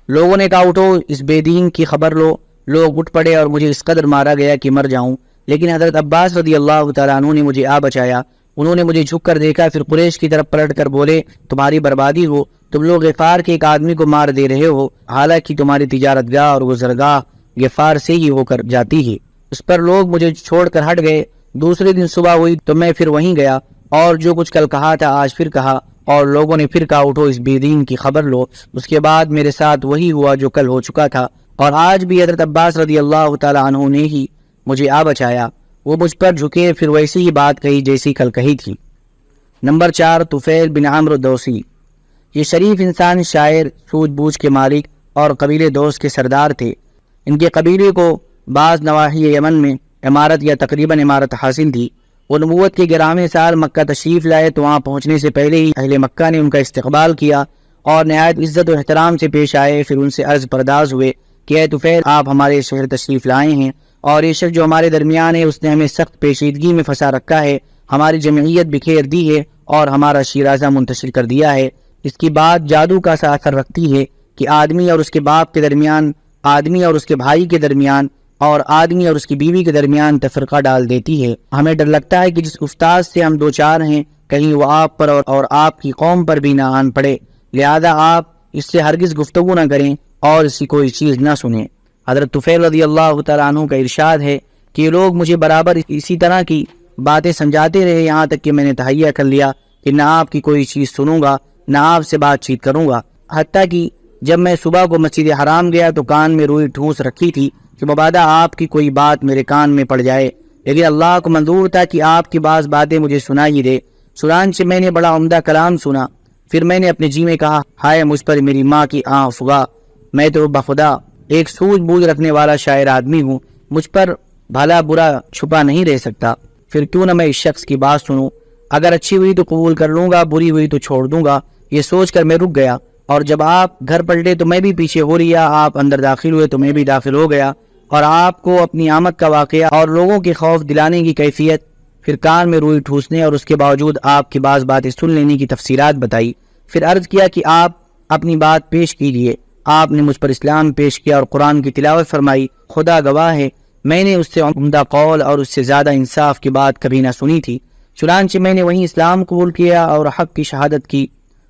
لوگوں نے کہا اٹھو اس بے دین کی خبر لو۔ لوگ اٹھ پڑے اور مجھے اس قدر مارا گیا کہ مر جاؤں، لیکن حضرت عباس رضی اللہ تعالیٰ عنہ نے مجھے بچایا۔ انہوں نے مجھے جھک کر دیکھا، پھر قریش کی طرف پلٹ کر بولے تمہاری بربادی ہو، تم لوگ غفار کے ایک آدمی کو مار دے رہے ہو، حالانکہ تمہاری تجارت گاہ اور گزرگاہ غفار سے ہی ہو کر جاتی ہے۔ اس پر لوگ مجھے چھوڑ کر ہٹ گئے۔ دوسرے دن صبح ہوئی تو میں پھر وہیں گیا اور جو کچھ کل کہا تھا آج پھر کہا، اور لوگوں نے پھر کہا اٹھو اس بے دین کی خبر لو۔ اس کے بعد میرے ساتھ وہی ہوا جو کل ہو چکا تھا، اور آج بھی حضرت عباس رضی اللہ تعالیٰ عنہ نے ہی مجھے بچایا۔ وہ مجھ پر جھکے، پھر ویسی ہی بات کہی جیسی کل کہی تھی۔ نمبر 4 طفیل بن عمرو دوسی۔ یہ شریف انسان شاعر، سوجھ بوجھ کے مالک اور قبیلے دوست کے سردار تھے۔ ان کے قبیلے کو بعض نواحی یمن میں عمارت یا تقریباً عمارت حاصل تھی۔ وہ نبوت کے 11ویں سال مکہ تشریف لائے تو وہاں پہنچنے سے پہلے ہی اہل مکہ نے ان کا استقبال کیا اور نہایت عزت و احترام سے پیش آئے۔ پھر ان سے عرض پرداز ہوئے کہ اے طفیل آپ ہمارے شہر تشریف لائے ہیں، اور یہ شخص جو ہمارے درمیان ہے اس نے ہمیں سخت پیچیدگی میں پھنسا رکھا ہے، ہماری جمعیت بکھیر دی ہے اور ہمارا شیرازہ منتشر کر دیا ہے۔ اس کی بات جادو کا سا اثر رکھتی ہے کہ آدمی اور اس کے باپ کے درمیان، آدمی اور اس کے بھائی کے درمیان، اور آدمی اور اس کی بیوی کے درمیان تفرقہ ڈال دیتی ہے۔ ہمیں ڈر لگتا ہے کہ جس استاد سے ہم دو چار ہیں کہیں وہ آپ پر اور آپ کی قوم پر بھی نہ آن پڑے، لہذا آپ اس سے ہرگز گفتگو نہ کریں اور اس کی کوئی چیز نہ سنیں۔ حضرت طفیل رضی اللہ تعالیٰ عنہ کا ارشاد ہے کہ یہ لوگ مجھے برابر اسی طرح کی باتیں سمجھاتے رہے، یہاں تک کہ میں نے تہیہ کر لیا کہ نہ آپ کی کوئی چیز سنوں گا نہ آپ سے بات چیت کروں گا، حتیٰ کہ جب میں صبح کو مسجد حرام گیا تو کان میں روئی ٹھونس رکھی تھی کہ مبادہ آپ کی کوئی بات میرے کان میں پڑ جائے، لیکن اللہ کو منظور تھا کہ آپ کی بعض باتیں مجھے سنائی دے۔ چنانچہ میں نے بڑا عمدہ کلام سنا، پھر میں نے اپنے جی میں کہا ہائے مجھ پر میری ماں کی افواہ، میں تو بخدا ایک سوجھ بوجھ رکھنے والا شاعر آدمی ہوں، مجھ پر بھلا برا چھپا نہیں رہ سکتا، پھر کیوں نہ میں اس شخص کی بات سنوں، اگر اچھی ہوئی تو قبول کر لوں گا، بری ہوئی تو چھوڑ دوں گا۔ یہ سوچ کر میں رک گیا، اور جب آپ گھر پلٹے تو میں بھی پیچھے ہو لیا، آپ اندر داخل ہوئے تو میں بھی داخل ہو گیا، اور آپ کو اپنی آمد کا واقعہ اور لوگوں کے خوف دلانے کی کیفیت، پھر کان میں روئی ٹھوسنے اور اس کے باوجود آپ کی بعض باتیں سن لینے کی تفصیلات بتائی، پھر عرض کیا کہ آپ اپنی بات پیش کیجیے۔ آپ نے مجھ پر اسلام پیش کیا اور قرآن کی تلاوت فرمائی۔ خدا گواہ ہے میں نے اس سے عمدہ قول اور اس سے زیادہ انصاف کی بات کبھی نہ سنی تھی، چنانچہ میں نے وہیں اسلام قبول کیا اور حق کی شہادت کی۔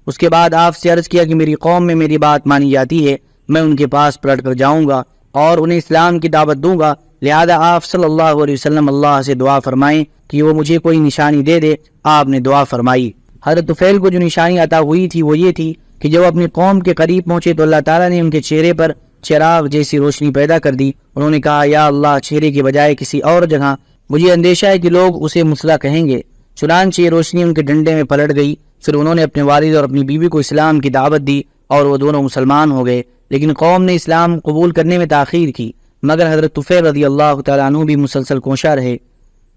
اس کے بعد آپ سے عرض کیا کہ میری قوم میں میری بات مانی جاتی ہے، میں ان کے پاس پلٹ کر جاؤں گا اور انہیں اسلام کی دعوت دوں گا، لہذا آپ صلی اللہ علیہ وسلم اللہ سے دعا فرمائیں کہ وہ مجھے کوئی نشانی دے دے۔ آپ نے دعا فرمائی۔ حضرت طفیل کو جو نشانی عطا ہوئی تھی وہ یہ تھی کہ جب اپنی قوم کے قریب پہنچے تو اللہ تعالیٰ نے ان کے چہرے پر چراغ جیسی روشنی پیدا کر دی۔ انہوں نے کہا یا اللہ چہرے کے بجائے کسی اور جگہ، مجھے اندیشہ ہے کہ لوگ اسے مسلح کہیں گے۔ چنانچہ یہ روشنی ان کے ڈنڈے میں پلٹ گئی، پھر انہوں نے اپنے والد اور اپنی بیوی کو اسلام کی دعوت دی اور وہ دونوں مسلمان ہو گئے، لیکن قوم نے اسلام قبول کرنے میں تاخیر کی، مگر حضرت طفیل رضی اللہ تعالیٰ عنہ بھی مسلسل کوشاں رہے۔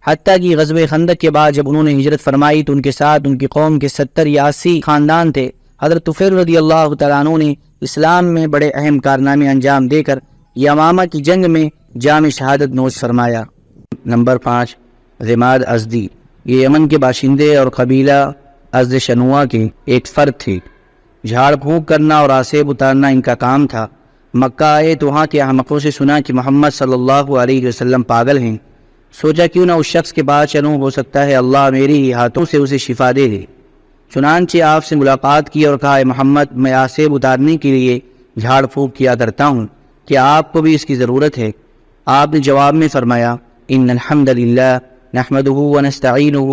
حتیٰ کہ غزوہ خندق کے بعد جب انہوں نے ہجرت فرمائی تو ان کے ساتھ ان کی قوم کے 70 یا 80 خاندان تھے۔ حضرت طفیل رضی اللہ تعالیٰ عنہ نے اسلام میں بڑے اہم کارنامے انجام دے کر یمامہ کی جنگ میں جام شہادت نوش فرمایا۔ نمبر 5، رماد ازدی، یہ یمن کے باشندے اور قبیلہ ازد شنوا کے ایک فرد تھے۔ جھاڑ پھونک کرنا اور آسیب اتارنا ان کا کام تھا۔ مکہ آئے تو وہاں کے احمقوں سے سنا کہ محمد صلی اللہ علیہ وسلم پاگل ہیں۔ سوچا کیوں نہ اس شخص کے پاس چلوں، ہو سکتا ہے اللہ میری ہی ہاتھوں سے اسے شفا دے دے۔ چنانچہ آپ سے ملاقات کی اور کہا، اے محمد، میں آسیب اتارنے کے لیے جھاڑ پھونک کیا کرتا ہوں، کیا آپ کو بھی اس کی ضرورت ہے؟ آپ نے جواب میں فرمایا، ان الحمد للہ نحمدہ ونستعینہ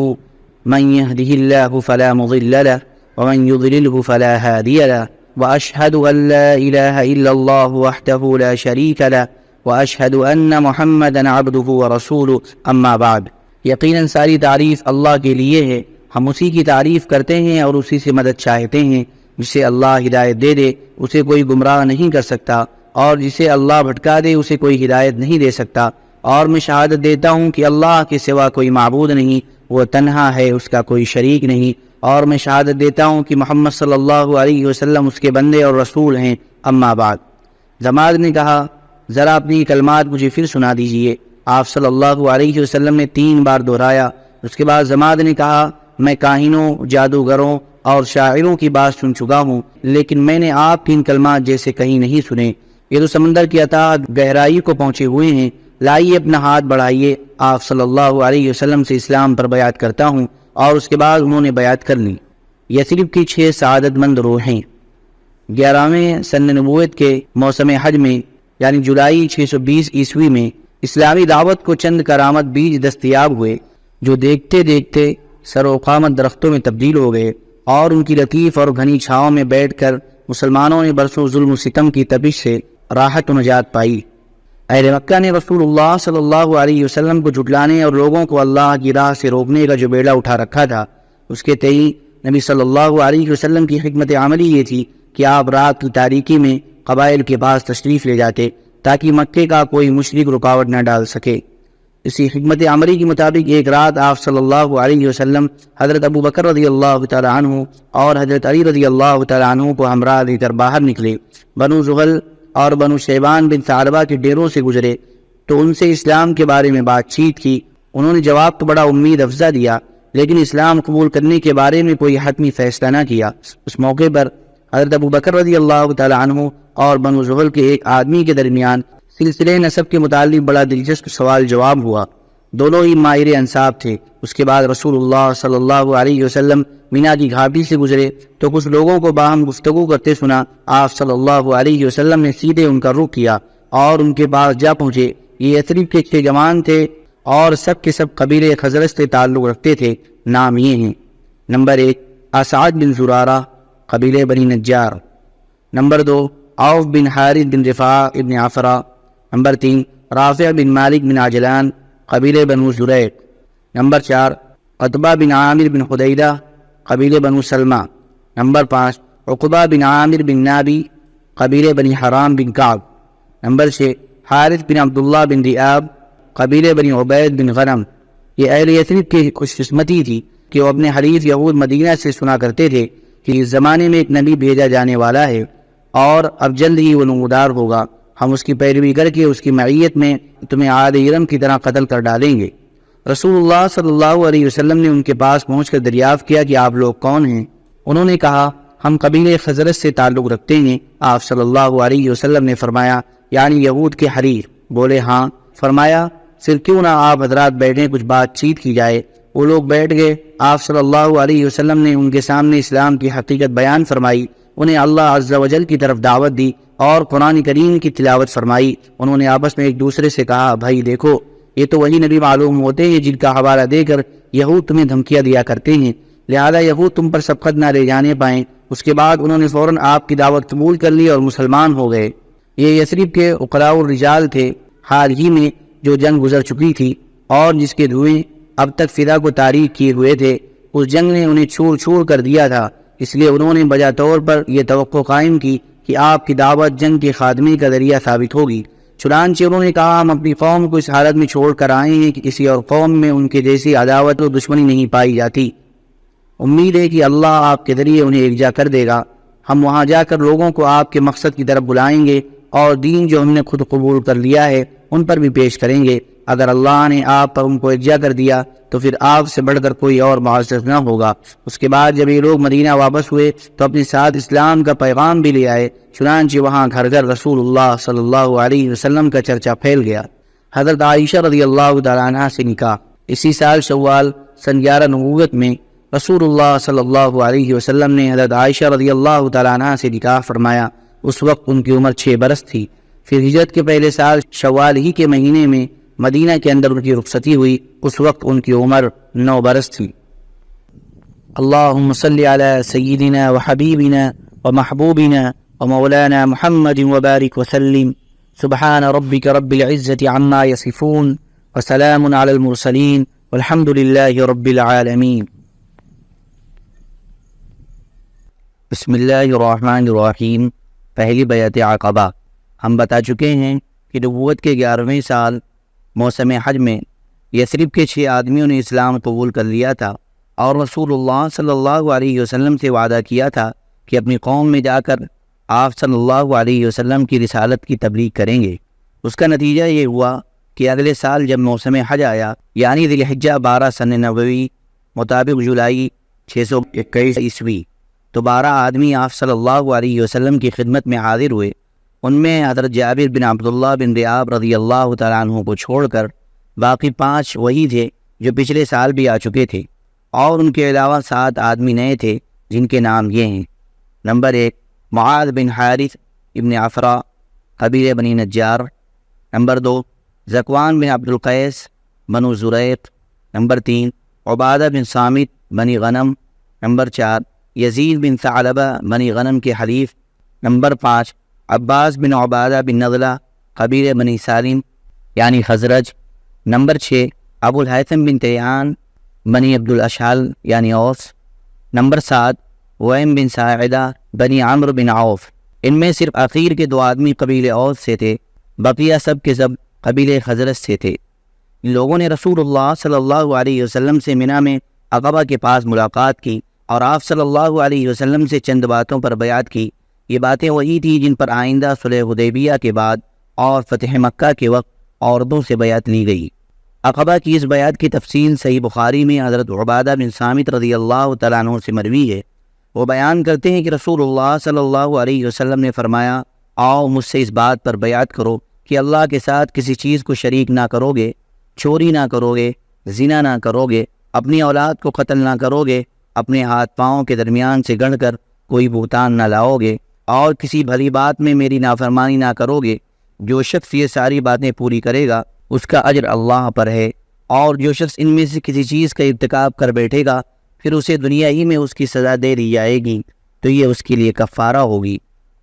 من یہدہ اللہ فلا مضل لہ ومن یضللہ فلا ہادی لہ واشہد ان لا الہ الا اللہ وحدہ لا شریک لہ واشہد ان محمدا عبدہ ورسولہ، اما بعد۔ یقیناً ساری تعریف اللہ کے لیے ہے، ہم اسی کی تعریف کرتے ہیں اور اسی سے مدد چاہتے ہیں۔ جسے اللہ ہدایت دے دے اسے کوئی گمراہ نہیں کر سکتا، اور جسے اللہ بھٹکا دے اسے کوئی ہدایت نہیں دے سکتا۔ اور میں شہادت دیتا ہوں کہ اللہ کے سوا کوئی معبود نہیں، وہ تنہا ہے، اس کا کوئی شریک نہیں۔ اور میں شہادت دیتا ہوں کہ محمد صلی اللہ علیہ وسلم اس کے بندے اور رسول ہیں، اما بعد۔ زماد نے کہا، ذرا اپنی کلمات مجھے پھر سنا دیجئے۔ آپ صلی اللہ علیہ وسلم نے 3 بار دہرایا۔ اس کے بعد زماد نے کہا، میں کاہنوں، جادوگروں اور شاعروں کی بات سن چکا ہوں، لیکن میں نے آپ کی ان کلمات جیسے کہیں نہیں سنے۔ یہ تو سمندر کی اتھاہ گہرائی کو پہنچے ہوئے ہیں، لائیے اپنا ہاتھ بڑھائیے، آپ صلی اللہ علیہ وسلم سے اسلام پر بیعت کرتا ہوں۔ اور اس کے بعد انہوں نے بیعت کر لی۔ یثرب کی 6 سعادت مند روحیں۔ 11ویں سن نبوت کے موسم حج میں یعنی جولائی 620 عیسوی میں اسلامی دعوت کو چند کرامت بیج دستیاب ہوئے جو دیکھتے دیکھتے سر و قامت درختوں میں تبدیل ہو گئے، اور ان کی لطیف اور گھنی چھاؤں میں بیٹھ کر مسلمانوں نے برسوں ظلم و ستم کی تپش سے راحت و نجات پائی۔ اہل مکہ نے رسول اللہ صلی اللہ علیہ وسلم کو جھٹلانے اور لوگوں کو اللہ کی راہ سے روکنے کا جو بیڑا اٹھا رکھا تھا، اس کے تئیں نبی صلی اللہ علیہ وسلم کی حکمت عملی یہ تھی کہ آپ رات کی تاریکی میں قبائل کے پاس تشریف لے جاتے تاکہ مکے کا کوئی مشرک رکاوٹ نہ ڈال سکے۔ اسی حکمت عملی کے مطابق ایک رات آپ صلی اللہ علیہ وسلم حضرت ابو بکر رضی اللہ تعالی عنہ اور حضرت علی رضی اللہ تعالی عنہ کو ہمراہ لے کر باہر نکلے۔ بنو زغل اور بنو شیبان بن ثعلبہ کے ڈیروں سے گزرے تو ان سے اسلام کے بارے میں بات چیت کی۔ انہوں نے جواب تو بڑا امید افزا دیا، لیکن اسلام قبول کرنے کے بارے میں کوئی حتمی فیصلہ نہ کیا۔ اس موقع پر حضرت ابو بکر رضی اللہ تعالی عنہ اور بنو زغل کے ایک آدمی کے درمیان سلسلے نسب کے متعلق بڑا دلچسپ سوال جواب ہوا۔ دونوں ہی ماہر انصاب تھے۔ اس کے بعد رسول اللہ صلی اللہ علیہ وسلم مینا کی گھاٹی سے گزرے تو کچھ لوگوں کو باہم گفتگو کرتے سنا۔ آپ صلی اللہ علیہ وسلم نے سیدھے ان کا رخ کیا اور ان کے پاس جا پہنچے۔ یہ یثرب کے 6 جوان تھے اور سب کے سب قبیلے خزرج سے تعلق رکھتے تھے۔ نام یہ ہیں: نمبر 1 اسعد بن زرارہ، قبیلے بنی نجار۔ نمبر 2 عوف بن حارث بن رفاع ابن عفرہ۔ نمبر 3 رافع بن مالک بن عجلان، قبیلے بنو زریق۔ نمبر 4 عتبہ بن عامر بن خدیدہ، قبیلے بنو سلمہ۔ نمبر 5 عقبہ بن عامر بن نابی، قبیلے بنی حرام بن کعب۔ نمبر 6 حارث بن عبداللہ بن ریاب، قبیلے بنی عبید بن غنم۔ یہ اہل یثرب کی خوش قسمتی تھی کہ وہ اپنے حریف یہود مدینہ سے سنا کرتے تھے کہ اس زمانے میں ایک نبی بھیجا جانے والا ہے اور اب جلد ہی وہ نمودار ہوگا، ہم اس کی پیروی کر کے اس کی معیت میں تمہیں عاد ارم کی طرح قتل کر ڈالیں گے۔ رسول اللہ صلی اللہ علیہ وسلم نے ان کے پاس پہنچ کر دریافت کیا کہ آپ لوگ کون ہیں؟ انہوں نے کہا، ہم قبیلے خزرج سے تعلق رکھتے ہیں۔ آپ صلی اللہ علیہ وسلم نے فرمایا، یعنی یہود کے حریف؟ بولے ہاں۔ فرمایا، پھر کیوں نہ آپ حضرات بیٹھیں، کچھ بات چیت کی جائے۔ وہ لوگ بیٹھ گئے۔ آپ صلی اللہ علیہ وسلم نے ان کے سامنے اسلام کی حقیقت بیان فرمائی، انہیں اللہ عز و جل کی طرف دعوت دی اور قرآن کریم کی تلاوت فرمائی۔ انہوں نے آپس میں ایک دوسرے سے کہا، بھائی دیکھو، یہ تو وہی نبی معلوم ہوتے ہیں جن کا حوالہ دے کر یہود تمہیں دھمکیاں دیا کرتے ہیں، لہذا یہود تم پر سبقت نہ لے جانے پائیں۔ اس کے بعد انہوں نے فوراً آپ کی دعوت قبول کر لی اور مسلمان ہو گئے۔ یہ یثرب کے عقلاء الرجال تھے، حال ہی میں جو جنگ گزر چکی تھی اور جس کے دھوئیں اب تک فضا کو تاریک کیے ہوئے تھے، اس جنگ نے انہیں چھوڑ چھوڑ کر دیا تھا، اس لیے انہوں نے بجا طور پر یہ توقع قائم کی کہ آپ کی دعوت جنگ کے خاتمے کا ذریعہ ثابت ہوگی۔ چنانچہ انہوں نے کہا ہم اپنی قوم کو اس حالت میں چھوڑ کر آئے ہیں کہ کسی اور قوم میں ان کے جیسی عداوت و دشمنی نہیں پائی جاتی۔ امید ہے کہ اللہ آپ کے ذریعے انہیں یکجا کر دے گا۔ ہم وہاں جا کر لوگوں کو آپ کے مقصد کی طرف بلائیں گے اور دین جو ہم نے خود قبول کر لیا ہے ان پر بھی پیش کریں گے۔ اگر اللہ نے آپ پر ان کو یکجا کر دیا تو پھر آپ سے بڑھ کر کوئی اور معزز نہ ہوگا۔ اس کے بعد جب یہ لوگ مدینہ واپس ہوئے تو اپنے ساتھ اسلام کا پیغام بھی لے آئے، چنانچہ وہاں گھر گھر رسول اللہ صلی اللہ علیہ وسلم کا چرچا پھیل گیا۔ حضرت عائشہ رضی اللہ تعالیٰ عنہ سے نکاح۔ اسی سال شوال سن 11 نبوت میں رسول اللہ صلی اللہ علیہ وسلم نے حضرت عائشہ رضی اللہ تعالیٰ عنہ سے نکاح فرمایا۔ اس وقت ان کی عمر 6 برس تھی۔ پھر ہجرت کے پہلے سال شوال ہی کے مہینے میں مدینہ کے اندر ان کی رخصتی ہوئی۔ اس وقت ان کی عمر 9 برس تھی۔ اللہم صلی علی سیدنا و حبیبنا و محبوبنا و مولانا محمد وبارک وسلم۔ سبحان ربک رب العزة عما یصفون وسلام علی المرسلین والحمد للہ رب العالمین۔ بسم اللہ الرحمن الرحیم۔ پہلی بیعت عقبہ۔ ہم بتا چکے ہیں کہ نبوت کے 11ویں سال موسم حج میں یثرب کے 6 آدمیوں نے اسلام قبول کر لیا تھا اور رسول اللہ صلی اللہ علیہ وسلم سے وعدہ کیا تھا کہ اپنی قوم میں جا کر آپ صلی اللہ علیہ وسلم کی رسالت کی تبلیغ کریں گے۔ اس کا نتیجہ یہ ہوا کہ اگلے سال جب موسم حج آیا یعنی ذی الحجہ 12 سن نبوی مطابق جولائی 621 عیسوی تو 12 آدمی آپ صلی اللہ علیہ وسلم کی خدمت میں حاضر ہوئے۔ ان میں حضرت جابر بن عبداللہ بن ریاب رضی اللہ تعالیٰ عنہ کو چھوڑ کر باقی 5 وہی تھے جو پچھلے سال بھی آ چکے تھے، اور ان کے علاوہ 7 آدمی نئے تھے جن کے نام یہ ہیں۔ نمبر 1 معاذ بن حارث ابن عفرا قبیلہ بنی نجار۔ نمبر 2 ذکوان بن عبد القیس بنو زریق۔ نمبر 3 عبادہ بن صامت بنی غنم۔ نمبر 4 یزید بن ثعلبہ بنی غنم کے حلیف۔ نمبر 5 عباس بن عبادہ بن نضلہ قبیلہ بنی سالم یعنی خزرج۔ نمبر 6 ابو الہیثم بن تیعان بنی عبد الاشحل یعنی اوس۔ نمبر 7 ویم بن ساعدہ بنی عمرو بن عوف۔ ان میں صرف اخیر کے 2 آدمی قبیلہ اوس سے تھے، بقیہ سب کے سب قبیلہ خزرج سے تھے۔ ان لوگوں نے رسول اللہ صلی اللہ علیہ وسلم سے منی میں عقبہ کے پاس ملاقات کی اور آپ صلی اللہ علیہ وسلم سے چند باتوں پر بیعت کی۔ یہ باتیں وہی تھیں جن پر آئندہ صلح حدیبیہ کے بعد اور فتح مکہ کے وقت عورتوں سے بیعت لی گئی۔ عقبہ کی اس بیعت کی تفصیل صحیح بخاری میں حضرت عبادہ بن صامت رضی اللہ تعالیٰ عنہ سے مروی ہے۔ وہ بیان کرتے ہیں کہ رسول اللہ صلی اللہ علیہ وسلم نے فرمایا، آؤ مجھ سے اس بات پر بیعت کرو کہ اللہ کے ساتھ کسی چیز کو شریک نہ کرو گے، چوری نہ کرو گے، زنا نہ کرو گے، اپنی اولاد کو قتل نہ کرو گے، اپنے ہاتھ پاؤں کے درمیان سے گڑھ کر کوئی بہتان نہ لاؤ گے، اور کسی بھلی بات میں میری نافرمانی نہ کرو گے۔ جو شخص یہ ساری باتیں پوری کرے گا اس کا اجر اللہ پر ہے، اور جو شخص ان میں سے کسی چیز کا ارتکاب کر بیٹھے گا پھر اسے دنیا ہی میں اس کی سزا دے دی جائے گی تو یہ اس کے لیے کفارہ ہوگی،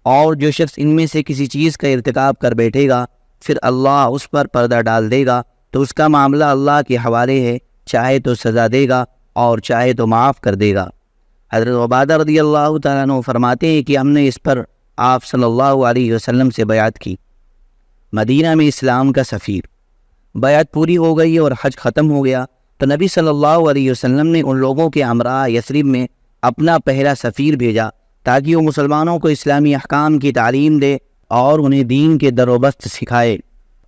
اور جو شخص ان میں سے کسی چیز کا ارتکاب کر بیٹھے گا پھر اللہ اس پر پردہ ڈال دے گا تو اس کا معاملہ اللہ کے حوالے ہے، چاہے تو سزا دے گا اور چاہے تو معاف کر دے گا۔ حضرت عبادہ رضی اللہ تعالیٰ عنہ فرماتے ہیں کہ ہم نے اس پر آپ صلی اللہ علیہ وسلم سے بیعت کی۔ مدینہ میں اسلام کا سفیر۔ بیعت پوری ہو گئی اور حج ختم ہو گیا تو نبی صلی اللہ علیہ وسلم نے ان لوگوں کے ہمراہ یثرب میں اپنا پہلا سفیر بھیجا تاکہ وہ مسلمانوں کو اسلامی احکام کی تعلیم دے اور انہیں دین کے در و بست سکھائے،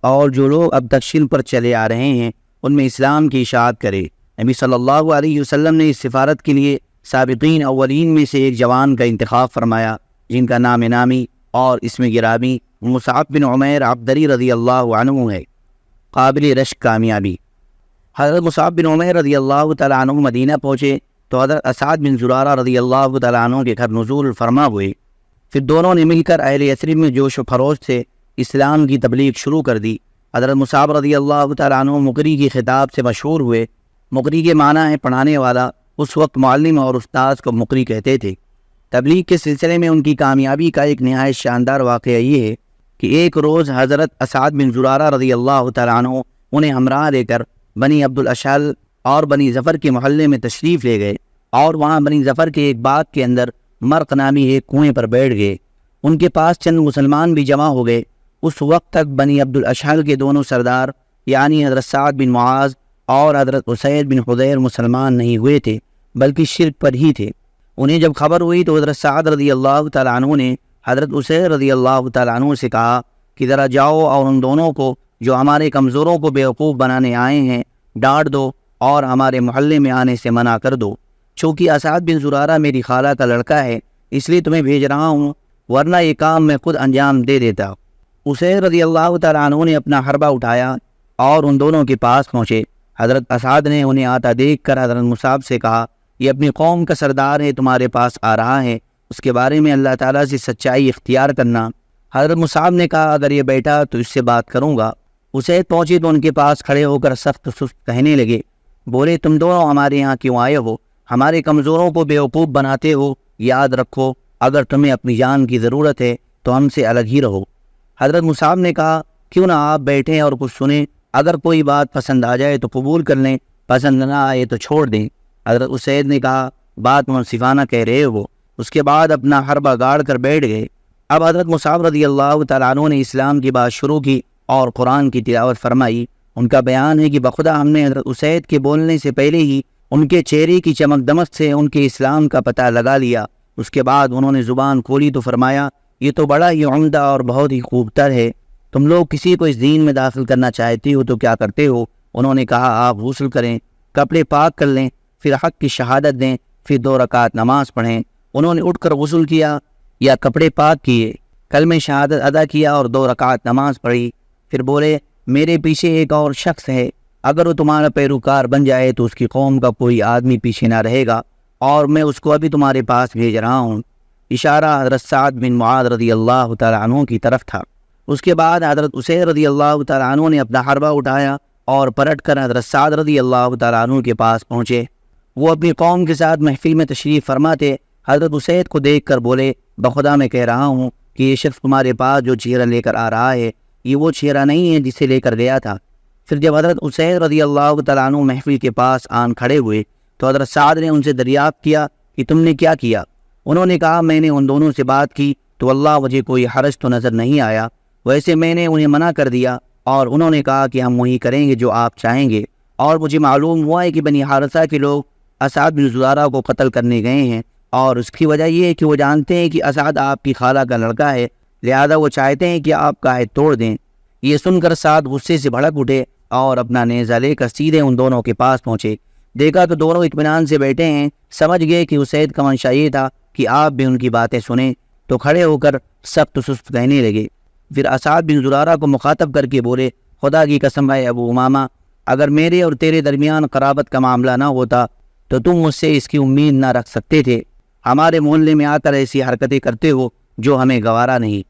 اور جو لوگ اب تک شرک پر چلے آ رہے ہیں ان میں اسلام کی اشاعت کرے۔ نبی صلی اللہ علیہ وسلم نے اس سفارت کے لیے سابقین اولین میں سے ایک جوان کا انتخاب فرمایا جن کا نام نامی اور اسم گرامی مصعب بن عمیر عبدری رضی اللہ عنہ ہے۔ قابل رشک کامیابی۔ حضرت مصعب بن عمیر رضی اللہ تعالیٰ عنہ مدینہ پہنچے تو حضرت اسعد بن زرارہ رضی اللہ تعالیٰ عنہ کے گھر نزول فرما ہوئے۔ پھر دونوں نے مل کر اہل یثرب میں جوش و خروش سے اسلام کی تبلیغ شروع کر دی۔ حضرت مصعب رضی اللہ تعالیٰ عنہ مقری کی خطاب سے مشہور ہوئے۔ مقری کے معنی ہے پڑھانے والا، اس وقت معلم اور استاذ کو مقری کہتے تھے۔ تبلیغ کے سلسلے میں ان کی کامیابی کا ایک نہایت شاندار واقعہ یہ ہے کہ ایک روز حضرت اسعد بن زرارہ رضی اللہ تعالیٰ عنہ انہیں ہمراہ لے کر بنی عبد الاشحل اور بنی ظفر کے محلے میں تشریف لے گئے، اور وہاں بنی ظفر کے ایک باغ کے اندر مرق نامی ایک کنویں پر بیٹھ گئے۔ ان کے پاس چند مسلمان بھی جمع ہو گئے۔ اس وقت تک بنی عبد الاشحل کے دونوں سردار یعنی حضرت سعد بن معاذ اور حضرت اسید بن حضیر مسلمان نہیں ہوئے تھے بلکہ شرک پر ہی تھے۔ انہیں جب خبر ہوئی تو حضرت سعد رضی اللہ تعالیٰ عنہ نے حضرت اسید رضی اللہ تعالیٰ عنہ سے کہا کہ ذرا جاؤ اور ان دونوں کو جو ہمارے کمزوروں کو بیوقوف بنانے آئے ہیں ڈانٹ دو اور ہمارے محلے میں آنے سے منع کر دو، چونکہ اسعد بن زرارہ میری خالہ کا لڑکا ہے اس لیے تمہیں بھیج رہا ہوں، ورنہ یہ کام میں خود انجام دے دیتا۔ اسید رضی اللہ تعالیٰ عنہ نے اپنا حربہ اٹھایا اور ان دونوں کے پاس پہنچے۔ حضرت اسعد نے انہیں آتا دیکھ کر حضرت مصعب سے کہا یہ اپنی قوم کا سردار ہے، تمہارے پاس آ رہا ہے، اس کے بارے میں اللہ تعالیٰ سے سچائی اختیار کرنا۔ حضرت مصعب نے کہا اگر یہ بیٹھا تو اس سے بات کروں گا۔ اسید پہنچے تو ان کے پاس کھڑے ہو کر سخت سست کہنے لگے، بولے تم دونوں ہمارے یہاں کیوں آئے ہو؟ ہمارے کمزوروں کو بیوقوف بناتے ہو، یاد رکھو اگر تمہیں اپنی جان کی ضرورت ہے تو ہم سے الگ ہی رہو۔ حضرت مصعب نے کہا کیوں نہ آپ بیٹھیں اور کچھ سنیں، اگر کوئی بات پسند آ جائے تو قبول کر لیں، پسند نہ آئے تو چھوڑ دیں۔ حضرت اسید نے کہا بات منصفانہ کہہ رہے ہو۔ اس کے بعد اپنا حربہ گاڑ کر بیٹھ گئے۔ اب حضرت مصعب رضی اللہ تعالیٰ عنہ نے اسلام کی بات شروع کی اور قرآن کی تلاوت فرمائی۔ ان کا بیان ہے کہ بخدا ہم نے حضرت اسید کے بولنے سے پہلے ہی ان کے چہرے کی چمک دمک سے ان کے اسلام کا پتہ لگا لیا۔ اس کے بعد انہوں نے زبان کھولی تو فرمایا یہ تو بڑا ہی عمدہ اور بہت ہی خوبتر ہے، تم لوگ کسی کو اس دین میں داخل کرنا چاہتے ہو تو کیا کرتے ہو؟ انہوں نے کہا آپ غسل کریں، کپڑے پاک کر لیں، پھر حق کی شہادت دیں، پھر 2 رکعت نماز پڑھیں۔ انہوں نے اٹھ کر غسل کیا یا کپڑے پاک کیے، کلمہ شہادت ادا کیا اور 2 رکعت نماز پڑھی، پھر بولے میرے پیچھے ایک اور شخص ہے، اگر وہ تمہارا پیروکار بن جائے تو اس کی قوم کا کوئی آدمی پیچھے نہ رہے گا، اور میں اس کو ابھی تمہارے پاس بھیج رہا ہوں۔ اشارہ حضرت سعد بن معاذ رضی اللہ تعالیٰ عنہ کی طرف تھا۔ اس کے بعد حضرت اسید رضی اللہ تعالیٰ عنہ نے اپنا حربہ اٹھایا اور پلٹ کر حضرت سعد رضی اللہ تعالیٰ عنہ کے پاس پہنچے۔ وہ اپنی قوم کے ساتھ محفل میں تشریف فرما تھے۔ حضرت اسید کو دیکھ کر بولے بخدا میں کہہ رہا ہوں کہ یہ شخص تمہارے پاس جو چہرہ لے کر آ رہا ہے یہ وہ چہرہ نہیں ہے جسے لے کر گیا تھا۔ پھر جب حضرت اسید رضی اللہ تعالیٰ عنہ محفل کے پاس آن کھڑے ہوئے تو حضرت سعد نے ان سے دریافت کیا کہ تم نے کیا کیا؟ انہوں نے کہا میں نے ان دونوں سے بات کی تو اللہ مجھے کوئی حرج تو نظر نہیں آیا، ویسے میں نے انہیں منع کر دیا اور انہوں نے کہا کہ ہم وہی کریں گے جو آپ چاہیں گے، اور مجھے معلوم ہوا ہے کہ بنی حارثہ کے لوگ اسعد بن زرارہ کو قتل کرنے گئے ہیں، اور اس کی وجہ یہ ہے کہ وہ جانتے ہیں کہ اسعد آپ کی خالہ کا لڑکا ہے، لہذا وہ چاہتے ہیں کہ آپ کا عہد توڑ دیں۔ یہ سن کر سعد غصے سے بھڑک اٹھے اور اپنا نیزہ لے کر سیدھے ان دونوں کے پاس پہنچے۔ دیکھا تو دونوں اطمینان سے بیٹھے ہیں، سمجھ گئے کہ اسید کا منشا یہ تھا کہ آپ بھی ان کی باتیں سنیں، تو کھڑے ہو کر سخت سست کہنے لگے۔ پھر اسعد بن زرارہ کو مخاطب کر کے بولے خدا کی قسم ہے ابو امامہ، اگر میرے اور تیرے درمیان قرابت کا معاملہ نہ ہوتا تو تم مجھ سے اس کی امید نہ رکھ سکتے تھے، ہمارے محلے میں آ کر ایسی حرکتیں کرتے ہو جو ہمیں گوارا نہیں۔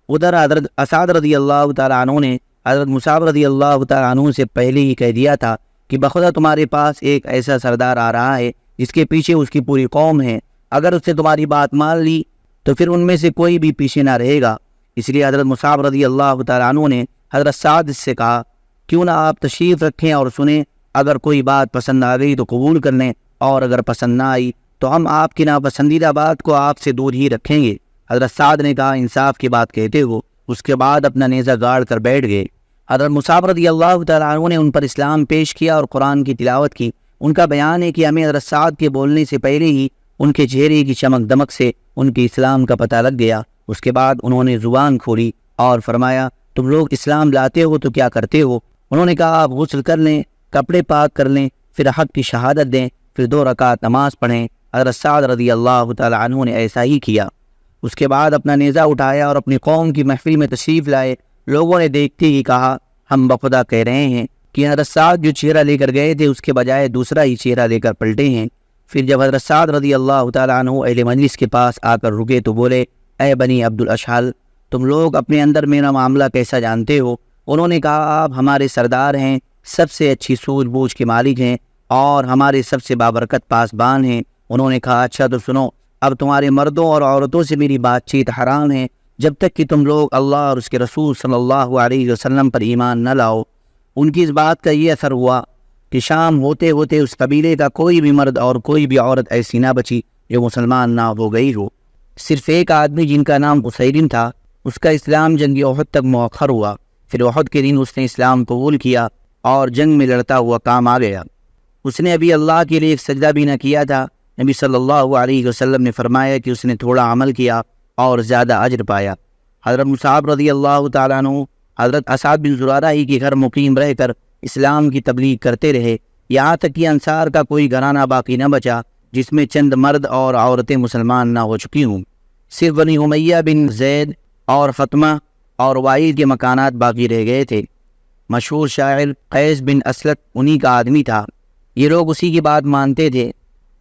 ادھر حضرت اسعد رضی اللہ تعالیٰ عنہ نے حضرت مصعب رضی اللہ تعالیٰ عنہ سے پہلے ہی کہہ دیا تھا کہ بخدا تمہارے پاس ایک ایسا سردار آ رہا ہے جس کے پیچھے اس کی پوری قوم ہے، اگر اس سے تمہاری بات مان لی تو پھر ان میں سے کوئی بھی پیچھے نہ رہے گا۔ اس لیے حضرت مصعب رضی اللہ تعالیٰ عنہ نے حضرت سعد سے کہا کیوں نہ آپ تشریف رکھیں اور سنیں، اگر کوئی بات پسند آ گئی تو قبول کر لیں، اور اگر پسند نہ آئی تو ہم آپ کی ناپسندیدہ بات کو آپ سے دور ہی رکھیں گے۔ حضرت سعد نے کہا انصاف کی بات کہتے ہو۔ اس کے بعد اپنا نیزہ گاڑ کر بیٹھ گئے۔ حضرت مصعب رضی اللہ تعالیٰ عنہ نے ان پر اسلام پیش کیا اور قرآن کی تلاوت کی۔ ان کا بیان ہے کہ ہمیں حضرت سعد کے بولنے سے پہلے ہی ان کے چہرے کی چمک دمک سے ان کے اسلام کا پتہ لگ گیا۔ اس کے بعد انہوں نے زبان کھولی اور فرمایا تم لوگ اسلام لاتے ہو تو کیا کرتے ہو؟ انہوں نے کہا آپ غسل کر لیں، کپڑے پاک کر لیں، پھر حق کی شہادت دیں، پھر 2 رکعت نماز پڑھیں۔ حضرت سعد رضی اللہ تعالیٰ عنہ نے ایسا ہی کیا۔ اس کے بعد اپنا نیزہ اٹھایا اور اپنی قوم کی محفل میں تشریف لائے۔ لوگوں نے دیکھتے ہی کہا ہم بخدا کہہ رہے ہیں کہ حضرت سعد جو چہرہ لے کر گئے تھے اس کے بجائے دوسرا ہی چہرہ لے کر پلٹے ہیں۔ پھر جب حضرت سعد رضی اللہ تعالیٰ عنہ اہل مجلس کے پاس آ کر رکے تو بولے اے بنی عبد الاشحل، تم لوگ اپنے اندر میرا معاملہ کیسا جانتے ہو؟ انہوں نے کہا آپ ہمارے سردار ہیں، سب سے اچھی سوجھ بوجھ کے مالک ہیں اور ہمارے سب سے بابرکت پاسبان ہیں۔ انہوں نے کہا اچھا تو سنو، اب تمہارے مردوں اور عورتوں سے میری بات چیت حرام ہے جب تک کہ تم لوگ اللہ اور اس کے رسول صلی اللہ علیہ وسلم پر ایمان نہ لاؤ۔ ان کی اس بات کا یہ اثر ہوا کہ شام ہوتے ہوتے اس قبیلے کا کوئی بھی مرد اور کوئی بھی عورت ایسی نہ بچی جو مسلمان نہ ہو گئی ہو۔ صرف ایک آدمی جن کا نام اسیلم تھا، اس کا اسلام جنگ احد تک مؤخر ہوا، پھر احد کے دن اس نے اسلام قبول کیا اور جنگ میں لڑتا ہوا کام آ گیا۔ اس نے ابھی اللہ کے لیے ایک سجدہ بھی نہ کیا تھا۔ نبی صلی اللہ علیہ وسلم نے فرمایا کہ اس نے تھوڑا عمل کیا اور زیادہ اجر پایا۔ حضرت مصعب رضی اللہ تعالیٰ عنہ حضرت اسعد بن زرارہ ہی کے گھر مقیم رہ کر اسلام کی تبلیغ کرتے رہے، یہاں تک کہ انصار کا کوئی گھرانہ باقی نہ بچا جس میں چند مرد اور عورتیں مسلمان نہ ہو چکی ہوں۔ صرف بنی امیہ بن زید اور فاطمہ اور وائل کے مکانات باقی رہ گئے تھے۔ مشہور شاعر قیس بن اسلط انہی کا آدمی تھا۔ یہ لوگ اسی کی بات مانتے تھے۔